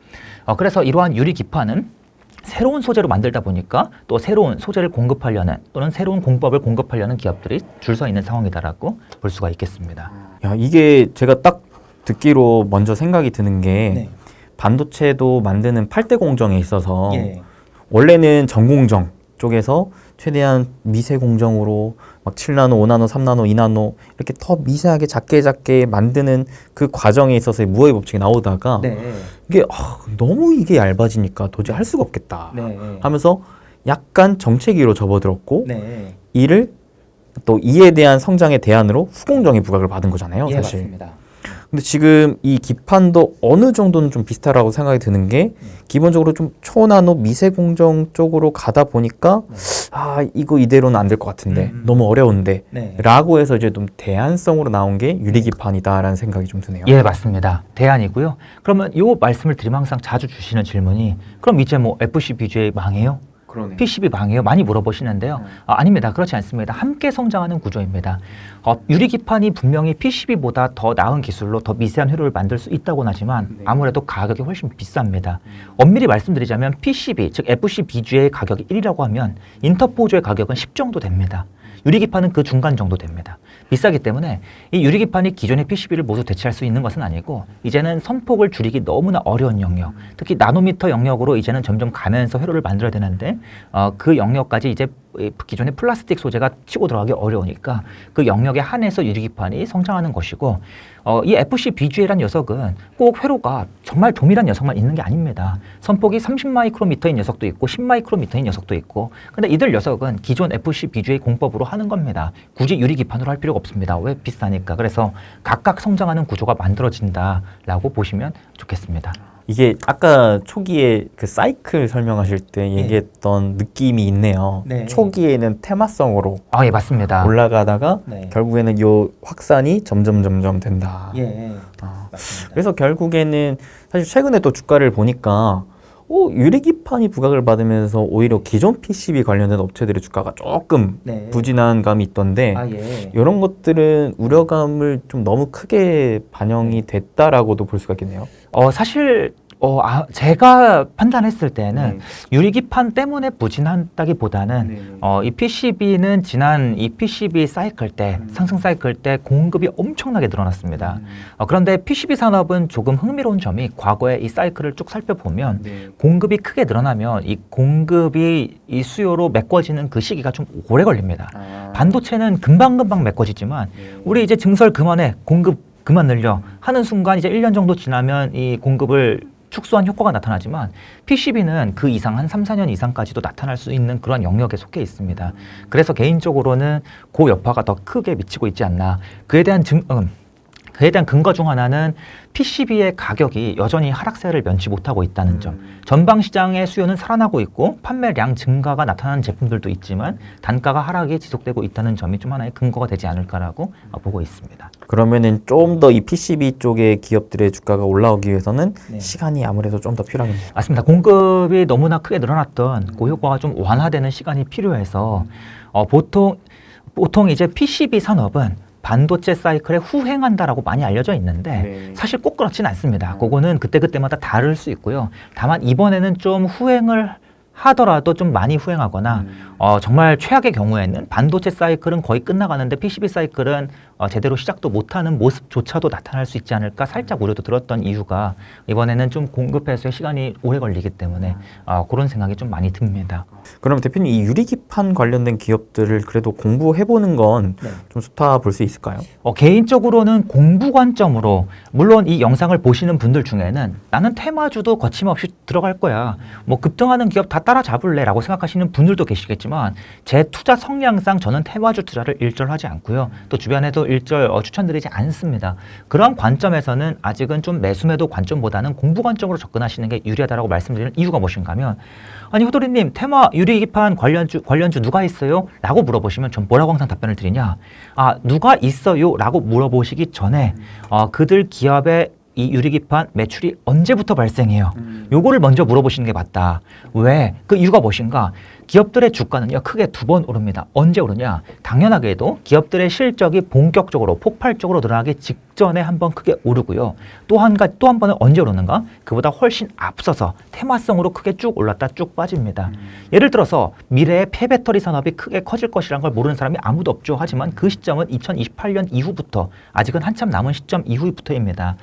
그래서 이러한 유리 기판은 새로운 소재로 만들다 보니까 또 새로운 소재를 공급하려는 또는 새로운 공법을 공급하려는 기업들이 줄 서 있는 상황이다라고 볼 수가 있겠습니다. 야, 이게 제가 딱 듣기로 먼저 생각이 드는 게 네. 반도체도 만드는 8대 공정에 있어서 예. 원래는 전공정 쪽에서 최대한 미세 공정으로 막 7나노, 5나노, 3나노, 2나노 이렇게 더 미세하게 작게 만드는 그 과정에 있어서의 무어의 법칙이 나오다가 네. 이게 너무 이게 얇아지니까 도저히 할 수가 없겠다 네. 하면서 약간 정체기로 접어들었고 네. 이를 또 이에 대한 성장의 대안으로 후공정이 부각을 받은 거잖아요, 예, 사실. 맞습니다. 근데 지금 이 기판도 어느 정도는 좀 비슷하다고 생각이 드는 게 기본적으로 좀 초나노 미세 공정 쪽으로 가다 보니까 이거 이대로는 안 될 것 같은데 너무 어려운데 네. 라고 해서 이제 좀 대안성으로 나온 게 유리 기판이다라는 생각이 좀 드네요. 예, 맞습니다. 대안이고요. 그러면 이 말씀을 드리면 항상 자주 주시는 질문이 그럼 이제 뭐 FCBGA 망해요? 그러네. PCB 망해요? 많이 물어보시는데요. 아닙니다. 그렇지 않습니다. 함께 성장하는 구조입니다. 유리 기판이 분명히 PCB보다 더 나은 기술로 더 미세한 회로를 만들 수 있다고는 하지만 아무래도 가격이 훨씬 비쌉니다. 엄밀히 말씀드리자면 PCB, 즉 FCBGA의 가격이 1이라고 하면 인터포저의 가격은 10 정도 됩니다. 유리 기판은 그 중간 정도 됩니다. 비싸기 때문에 이 유리 기판이 기존의 PCB를 모두 대체할 수 있는 것은 아니고 이제는 선폭을 줄이기 너무나 어려운 영역, 특히 나노미터 영역으로 이제는 점점 가면서 회로를 만들어야 되는데 그 영역까지 이제 기존의 플라스틱 소재가 치고 들어가기 어려우니까 그 영역에 한해서 유리 기판이 성장하는 것이고 이 FCBGA라는 녀석은 꼭 회로가 정말 조밀한 녀석만 있는 게 아닙니다. 선폭이 30마이크로미터인 녀석도 있고 10마이크로미터인 녀석도 있고 근데 이들 녀석은 기존 FCBGA 공법으로 하는 겁니다. 굳이 유리 기판으로 할 필요가 없습니다. 왜? 비싸니까. 그래서 각각 성장하는 구조가 만들어진다라고 보시면 좋겠습니다. 이게 아까 초기에 그 사이클 설명하실 때 얘기했던 느낌이 있네요. 네. 초기에는 테마성으로 예, 맞습니다. 올라가다가 네. 결국에는 요 확산이 점점 된다. 예. 아, 맞습니다. 그래서 결국에는 사실 최근에 또 주가를 보니까 유리기판이 부각을 받으면서 오히려 기존 PCB 관련된 업체들의 주가가 조금 네. 부진한 감이 있던데 예. 이런 것들은 우려감을 좀 너무 크게 반영이 됐다라고도 볼 수가 있겠네요. 사실 제가 판단했을 때는 유리기판 때문에 부진한다기보다는 이 PCB는 지난 이 PCB 사이클 때 상승 사이클 때 공급이 엄청나게 늘어났습니다. 그런데 PCB 산업은 조금 흥미로운 점이 과거에 이 사이클을 쭉 살펴보면 공급이 크게 늘어나면 이 공급이 이 수요로 메꿔지는 그 시기가 좀 오래 걸립니다. 반도체는 금방금방 메꿔지지만 우리 이제 증설 그만해 공급 그만 늘려 하는 순간 이제 1년 정도 지나면 이 공급을 축소한 효과가 나타나지만 PCB는 그 이상 한 3, 4년 이상까지도 나타날 수 있는 그런 영역에 속해 있습니다. 그래서 개인적으로는 그 여파가 더 크게 미치고 있지 않나. 그에 대한 근거 중 하나는 PCB의 가격이 여전히 하락세를 면치 못하고 있다는 점. 전방 시장의 수요는 살아나고 있고 판매량 증가가 나타나는 제품들도 있지만 단가가 하락이 지속되고 있다는 점이 좀 하나의 근거가 되지 않을까라고 보고 있습니다. 그러면은 좀 더 이 PCB 쪽의 기업들의 주가가 올라오기 위해서는 시간이 아무래도 좀 더 필요하겠네요. 맞습니다. 공급이 너무나 크게 늘어났던 그 효과가 좀 완화되는 시간이 필요해서 보통 이제 PCB 산업은 반도체 사이클에 후행한다라고 많이 알려져 있는데 사실 꼭 그렇지는 않습니다. 그거는 그때그때마다 다를 수 있고요. 다만 이번에는 좀 후행을 하더라도 좀 많이 후행하거나 정말 최악의 경우에는 반도체 사이클은 거의 끝나가는데 PCB 사이클은 제대로 시작도 못하는 모습조차도 나타날 수 있지 않을까 살짝 우려도 들었던 이유가 이번에는 좀 공급 해소에 시간이 오래 걸리기 때문에 그런 생각이 좀 많이 듭니다. 그럼 대표님 이 유리기판 관련된 기업들을 그래도 공부해보는 건 좀 좋다 볼 수 있을까요? 개인적으로는 공부 관점으로 물론 이 영상을 보시는 분들 중에는 나는 테마주도 거침없이 들어갈 거야. 뭐 급등하는 기업 다 따라잡을래 라고 생각하시는 분들도 계시겠지만 제 투자 성향상 저는 테마주 투자를 일절하지 않고요. 또 주변에도 일절 추천드리지 않습니다. 그런 관점에서는 아직은 좀 매수매도 관점보다는 공부 관점으로 접근하시는 게 유리하다고 말씀드리는 이유가 무엇인가 하면 아니 호돌이님 테마 유리기판 관련주 누가 있어요? 라고 물어보시면 전 뭐라고 항상 답변을 드리냐 누가 있어요? 라고 물어보시기 전에 그들 기업의 이 유리기판 매출이 언제부터 발생해요? 요거를 먼저 물어보시는 게 맞다. 왜? 그 이유가 무엇인가? 기업들의 주가는요 크게 두 번 오릅니다. 언제 오르냐? 당연하게도 기업들의 실적이 본격적으로 폭발적으로 늘어나기 직전에 한번 크게 오르고요. 또 한 번은 언제 오르는가? 그보다 훨씬 앞서서 테마성으로 크게 쭉 올랐다 쭉 빠집니다. 예를 들어서 미래의 폐배터리 산업이 크게 커질 것이라는 걸 모르는 사람이 아무도 없죠. 하지만 그 시점은 2028년 이후부터 아직은 한참 남은 시점 이후부터입니다.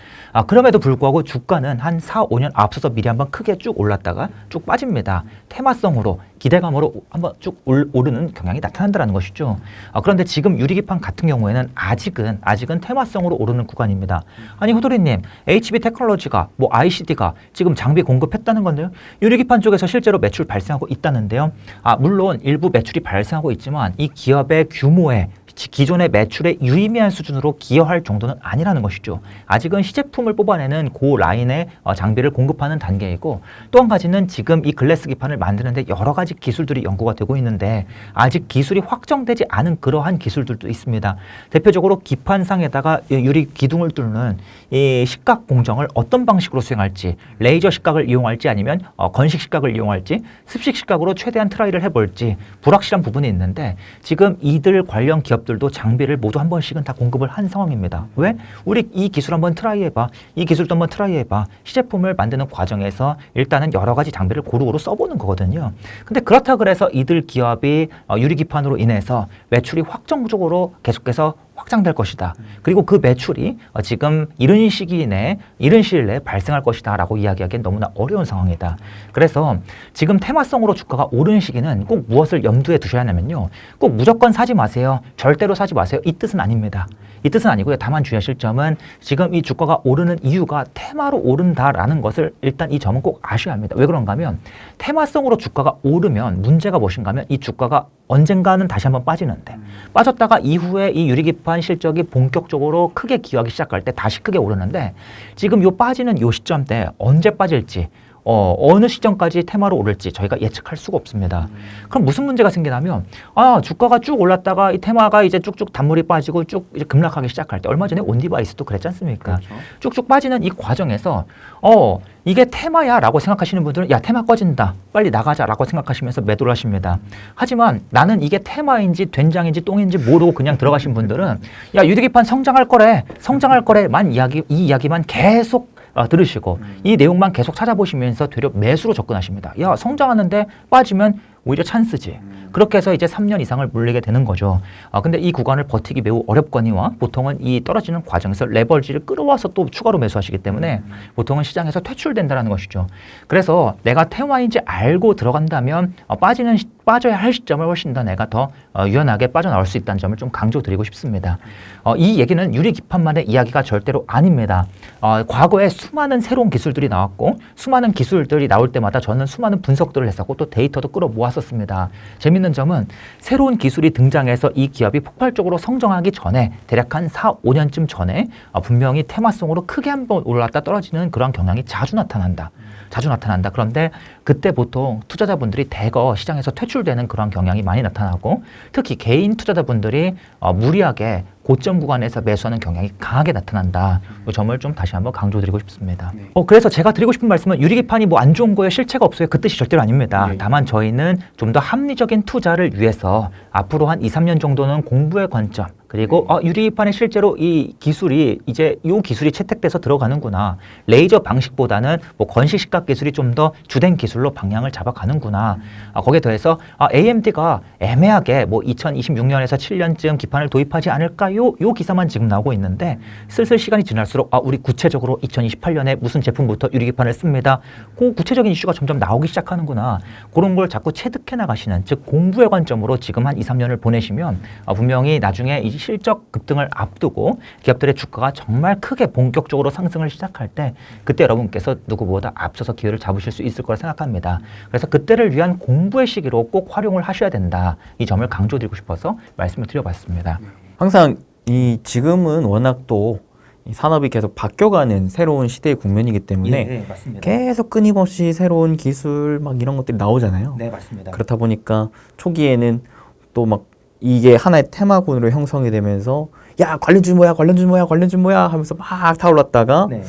그럼에도 불구하고 주가는 한 4, 5년 앞서서 미리 한번 크게 쭉 올랐다가 쭉 빠집니다. 테마성으로 기대감으로 한번 쭉 오르는 경향이 나타난다는 것이죠. 그런데 지금 유리기판 같은 경우에는 아직은 테마성으로 오르는 구간입니다. 아니 호돌이님 HB 테크놀로지가 뭐 ICD가 지금 장비 공급했다는 건데요. 유리기판 쪽에서 실제로 매출 발생하고 있다는데요. 물론 일부 매출이 발생하고 있지만 이 기업의 규모에 기존의 매출에 유의미한 수준으로 기여할 정도는 아니라는 것이죠. 아직은 시제품을 뽑아내는 그 라인의 장비를 공급하는 단계이고 또 한 가지는 지금 이 글래스 기판을 만드는데 여러 가지 기술들이 연구가 되고 있는데 아직 기술이 확정되지 않은 그러한 기술들도 있습니다. 대표적으로 기판상에다가 유리 기둥을 뚫는 이 식각 공정을 어떤 방식으로 수행할지 레이저 식각을 이용할지 아니면 건식 식각을 이용할지 습식 식각으로 최대한 트라이를 해볼지 불확실한 부분이 있는데 지금 이들 관련 기업들도 장비를 모두 한 번씩은 다 공급을 한 상황입니다. 왜? 우리 이 기술 한번 트라이해봐. 이 기술도 한번 트라이해봐. 시제품을 만드는 과정에서 일단은 여러 가지 장비를 고루고루 써보는 거거든요. 근데 그렇다 그래서 이들 기업이 유리기판으로 인해서 매출이 확정적으로 계속해서 확장될 것이다. 그리고 그 매출이 지금 이른 시일 내에 발생할 것이다 라고 이야기하기엔 너무나 어려운 상황이다. 그래서 지금 테마성으로 주가가 오르는 시기는 꼭 무엇을 염두에 두셔야 하냐면요. 꼭 무조건 사지 마세요. 절대로 사지 마세요. 이 뜻은 아닙니다. 이 뜻은 아니고요. 다만 주의하실 점은 지금 이 주가가 오르는 이유가 테마로 오른다라는 것을 일단 이 점은 꼭 아셔야 합니다. 왜 그런가 하면 테마성으로 주가가 오르면 문제가 무엇인가 하면 이 주가가 언젠가는 다시 한번 빠지는데 빠졌다가 이후에 이 유리기판 실적이 본격적으로 크게 기여하기 시작할 때 다시 크게 오르는데 지금 요 빠지는 요 시점 때 언제 빠질지 어느 시점까지 테마로 오를지 저희가 예측할 수가 없습니다. 그럼 무슨 문제가 생기냐면 주가가 쭉 올랐다가 이 테마가 이제 쭉쭉 단물이 빠지고 쭉 이제 급락하기 시작할 때 얼마 전에 온디바이스도 그랬지 않습니까? 그렇죠. 쭉쭉 빠지는 이 과정에서 이게 테마야라고 생각하시는 분들은 야 테마 꺼진다 빨리 나가자라고 생각하시면서 매도를 하십니다. 하지만 나는 이게 테마인지 된장인지 똥인지 모르고 그냥 들어가신 분들은 야 유리기판 성장할 거래만 이 이야기만 계속 들으시고 이 내용만 계속 찾아보시면서 되려 매수로 접근하십니다. 야 성장하는데 빠지면 오히려 찬스지. 그렇게 해서 이제 3년 이상을 물리게 되는 거죠. 근데 이 구간을 버티기 매우 어렵거니와 보통은 이 떨어지는 과정에서 레버리지를 끌어와서 또 추가로 매수하시기 때문에 보통은 시장에서 퇴출된다는 것이죠. 그래서 내가 테마인지 알고 들어간다면 빠져야 할 시점을 훨씬 더 내가 더 유연하게 빠져나올 수 있다는 점을 좀 강조드리고 싶습니다. 이 얘기는 유리기판만의 이야기가 절대로 아닙니다. 과거에 수많은 새로운 기술들이 나왔고 수많은 기술들이 나올 때마다 저는 수많은 분석들을 했었고 또 데이터도 끌어모았었습니다. 재밌는 점은 새로운 기술이 등장해서 이 기업이 폭발적으로 성장하기 전에 대략 한 4, 5년쯤 전에 분명히 테마성으로 크게 한번 올랐다 떨어지는 그런 경향이 자주 나타난다. 그런데 그때 보통 투자자분들이 대거 시장에서 퇴출되는 그런 경향이 많이 나타나고 특히 개인 투자자분들이 무리하게 고점 구간에서 매수하는 경향이 강하게 나타난다. 이 점을 좀 다시 한번 강조드리고 싶습니다. 네. 그래서 제가 드리고 싶은 말씀은 유리기판이 뭐 안 좋은 거예요, 실체가 없어요. 그 뜻이 절대로 아닙니다. 네. 다만 저희는 좀 더 합리적인 투자를 위해서 앞으로 한 2, 3년 정도는 공부의 관점 그리고 유리기판에 실제로 이 기술이 이제 이 기술이 채택돼서 들어가는구나. 레이저 방식보다는 뭐 건식시각 기술이 좀 더 주된 기술로 방향을 잡아가는구나. 거기에 더해서 AMD가 애매하게 뭐 2026년에서 7년쯤 기판을 도입하지 않을까 요 기사만 지금 나오고 있는데 슬슬 시간이 지날수록 우리 구체적으로 2028년에 무슨 제품부터 유리기판을 씁니다. 그 구체적인 이슈가 점점 나오기 시작하는구나. 그런 걸 자꾸 체득해 나가시는 즉 공부의 관점으로 지금 한 2, 3년을 보내시면 분명히 나중에 이 실적 급등을 앞두고 기업들의 주가가 정말 크게 본격적으로 상승을 시작할 때 그때 여러분께서 누구보다 앞서서 기회를 잡으실 수 있을 거라 생각합니다. 그래서 그때를 위한 공부의 시기로 꼭 활용을 하셔야 된다. 이 점을 강조드리고 싶어서 말씀을 드려봤습니다. 항상 지금은 워낙 또 이 산업이 계속 바뀌어가는 새로운 시대의 국면이기 때문에 맞습니다. 계속 끊임없이 새로운 기술 막 이런 것들이 나오잖아요. 네, 맞습니다. 그렇다 보니까 초기에는 또 막 이게 하나의 테마군으로 형성이 되면서 야 관련주 뭐야 하면서 막 타올랐다가 네.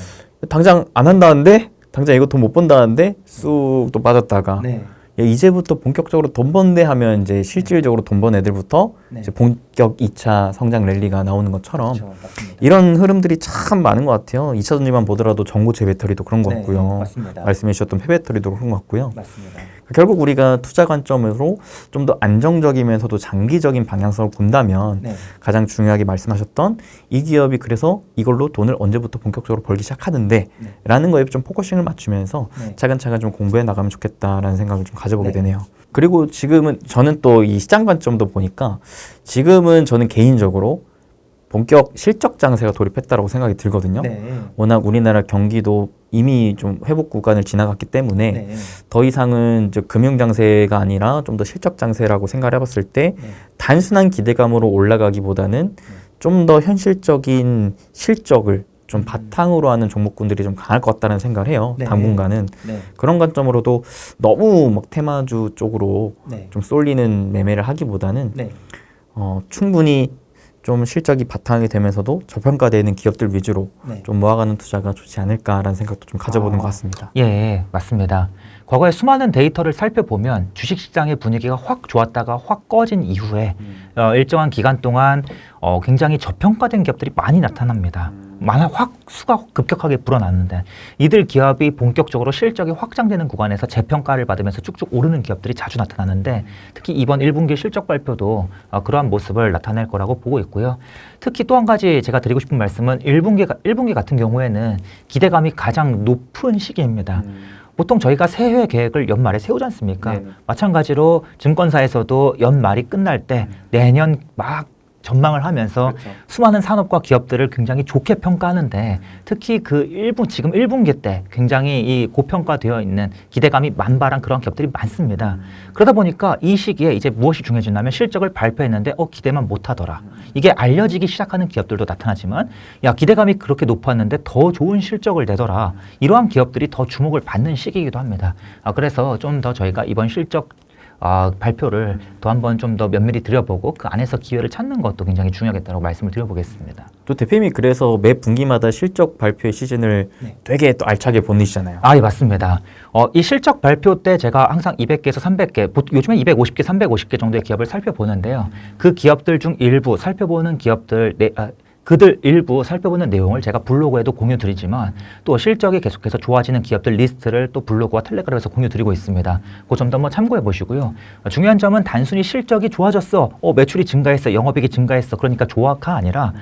당장 안 한다는데 당장 이거 돈 못 번다는데 쑥 또 빠졌다가 네. 야, 이제부터 본격적으로 돈 번대 하면 이제 실질적으로 돈 번 애들부터 네. 이제 본격 2차 성장 랠리가 나오는 것처럼 그렇죠. 맞습니다. 이런 흐름들이 참 많은 것 같아요. 2차 전지만 보더라도 전고체 배터리도 그런 것 같고요. 맞습니다. 말씀해 주셨던 폐배터리도 그런 것 같고요. 맞습니다. 결국 우리가 투자 관점으로 좀 더 안정적이면서도 장기적인 방향성을 본다면 네. 가장 중요하게 말씀하셨던 이 기업이 그래서 이걸로 돈을 언제부터 본격적으로 벌기 시작하는데 네. 라는 거에 좀 포커싱을 맞추면서 네. 차근차근 좀 공부해 나가면 좋겠다라는 생각을 좀 가져보게 네. 되네요. 그리고 지금은 저는 또 이 시장 관점도 보니까 지금은 저는 개인적으로 본격 실적 장세가 돌입했다라고 생각이 들거든요. 네. 워낙 우리나라 경기도 이미 좀 회복 구간을 지나갔기 때문에 네. 더 이상은 이제 금융 장세가 아니라 좀 더 실적 장세라고 생각을 해봤을 때 네. 단순한 기대감으로 올라가기보다는 좀 더 현실적인 실적을 좀 바탕으로 하는 종목군들이 좀 강할 것 같다는 생각을 해요. 네. 당분간은. 네. 그런 관점으로도 너무 막 테마주 쪽으로 네. 좀 쏠리는 매매를 하기보다는 네. 충분히 좀 실적이 바탕이 되면서도 저평가되는 기업들 위주로 네. 좀 모아가는 투자가 좋지 않을까라는 생각도 좀 가져보는 것 같습니다. 예, 맞습니다. 과거에 수많은 데이터를 살펴보면 주식시장의 분위기가 확 좋았다가 확 꺼진 이후에 일정한 기간 동안 굉장히 저평가된 기업들이 많이 나타납니다. 확 수가 급격하게 불어났는데 이들 기업이 본격적으로 실적이 확장되는 구간에서 재평가를 받으면서 쭉쭉 오르는 기업들이 자주 나타나는데 특히 이번 1분기 실적 발표도 그러한 모습을 나타낼 거라고 보고 있고요. 특히 또 한 가지 제가 드리고 싶은 말씀은 1분기 같은 경우에는 기대감이 가장 높은 시기입니다. 보통 저희가 새해 계획을 연말에 세우지 않습니까? 네네. 마찬가지로 증권사에서도 연말이 끝날 때 내년 막 전망을 하면서 수많은 산업과 기업들을 굉장히 좋게 평가하는데 특히 그 지금 1분기 때 굉장히 이 고평가되어 있는 기대감이 만발한 그런 기업들이 많습니다. 그러다 보니까 이 시기에 이제 무엇이 중요해지냐면 실적을 발표했는데 기대만 못하더라. 이게 알려지기 시작하는 기업들도 나타나지만 야 기대감이 그렇게 높았는데 더 좋은 실적을 내더라. 이러한 기업들이 더 주목을 받는 시기이기도 합니다. 그래서 좀 더 저희가 이번 실적 발표를 또 한번 좀 더 면밀히 들여보고 그 안에서 기회를 찾는 것도 굉장히 중요하겠다고 말씀을 드려보겠습니다. 또 대표님이 그래서 매 분기마다 실적 발표의 시즌을 되게 또 알차게 보내시잖아요. 예, 맞습니다. 이 실적 발표 때 제가 항상 200개에서 300개, 요즘에 250개, 350개 정도의 기업을 살펴보는데요. 그 기업들 중 일부 살펴보는 기업들, 그들 일부 살펴보는 내용을 제가 블로그에도 공유 드리지만 또 실적이 계속해서 좋아지는 기업들 리스트를 또 블로그와 텔레그램에서 공유 드리고 있습니다. 그 점도 한번 참고해 보시고요. 중요한 점은 단순히 실적이 좋아졌어, 매출이 증가했어, 영업이익이 증가했어, 그러니까 좋아가 아니라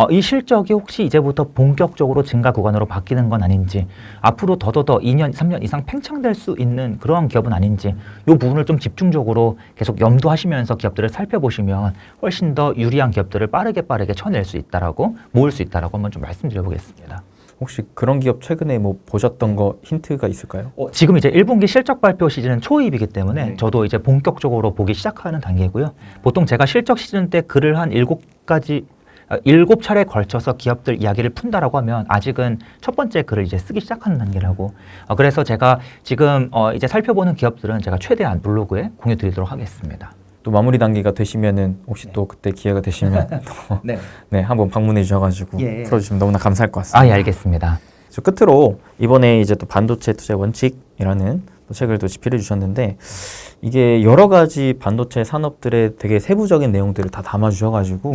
이 실적이 혹시 이제부터 본격적으로 증가 구간으로 바뀌는 건 아닌지, 앞으로 더더더 2년, 3년 이상 팽창될 수 있는 그러한 기업은 아닌지 이 부분을 좀 집중적으로 계속 염두하시면서 기업들을 살펴보시면 훨씬 더 유리한 기업들을 빠르게 쳐낼 수 있다라고 모을 수 있다라고 한번 좀 말씀드려보겠습니다. 혹시 그런 기업 최근에 뭐 보셨던 거 힌트가 있을까요? 지금 이제 1분기 실적 발표 시즌은 초입이기 때문에 저도 이제 본격적으로 보기 시작하는 단계고요. 보통 제가 실적 시즌 때 글을 한 7차례에 걸쳐서 기업들 이야기를 푼다라고 하면 아직은 첫 번째 글을 이제 쓰기 시작하는 단계라고. 그래서 제가 지금 이제 살펴보는 기업들은 제가 최대한 블로그에 공유 드리도록 하겠습니다. 또 마무리 단계가 되시면은 혹시 또 그때 기회가 되시면 또 한번 방문해 주셔가지고 풀어주시면 너무나 감사할 것 같습니다. 예, 알겠습니다. 저 끝으로 이번에 이제 또 반도체 투자 원칙이라는 또 책을 또 집필해 주셨는데 이게 여러 가지 반도체 산업들의 되게 세부적인 내용들을 다 담아 주셔가지고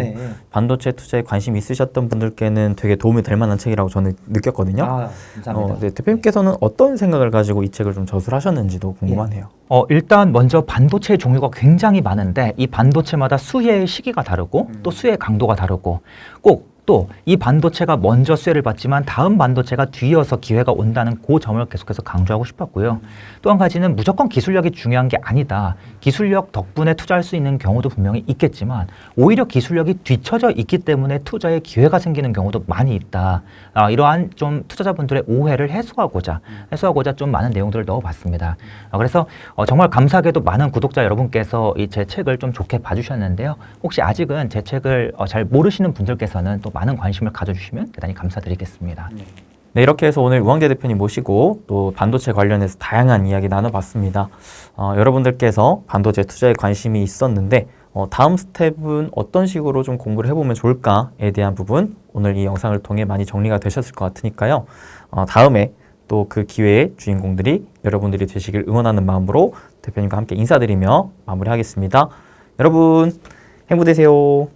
반도체 투자에 관심 있으셨던 분들께는 되게 도움이 될 만한 책이라고 저는 느꼈거든요. 감사합니다. 대표님께서는 어떤 생각을 가지고 이 책을 좀 저술하셨는지도 궁금하네요. 일단 먼저 반도체 종류가 굉장히 많은데 이 반도체마다 수혜의 시기가 다르고 또 수혜의 강도가 다르고 꼭 또 이 반도체가 먼저 수혜를 받지만 다음 반도체가 뒤이어서 기회가 온다는 그 점을 계속해서 강조하고 싶었고요. 또 한 가지는 무조건 기술력이 중요한 게 아니다. 기술력 덕분에 투자할 수 있는 경우도 분명히 있겠지만 오히려 기술력이 뒤처져 있기 때문에 투자에 기회가 생기는 경우도 많이 있다. 이러한 좀 투자자분들의 오해를 해소하고자 좀 많은 내용들을 넣어봤습니다. 그래서 정말 감사하게도 많은 구독자 여러분께서 이 제 책을 좀 좋게 봐주셨는데요. 혹시 아직은 제 책을 잘 모르시는 분들께서는 또 많은 관심을 가져주시면 대단히 감사드리겠습니다. 네, 이렇게 해서 오늘 우황재 대표님 모시고 또 반도체 관련해서 다양한 이야기 나눠봤습니다. 여러분들께서 반도체 투자에 관심이 있었는데 다음 스텝은 어떤 식으로 좀 공부를 해보면 좋을까에 대한 부분 오늘 이 영상을 통해 많이 정리가 되셨을 것 같으니까요. 다음에 또 그 기회의 주인공들이 여러분들이 되시길 응원하는 마음으로 대표님과 함께 인사드리며 마무리하겠습니다. 여러분 행복 되세요.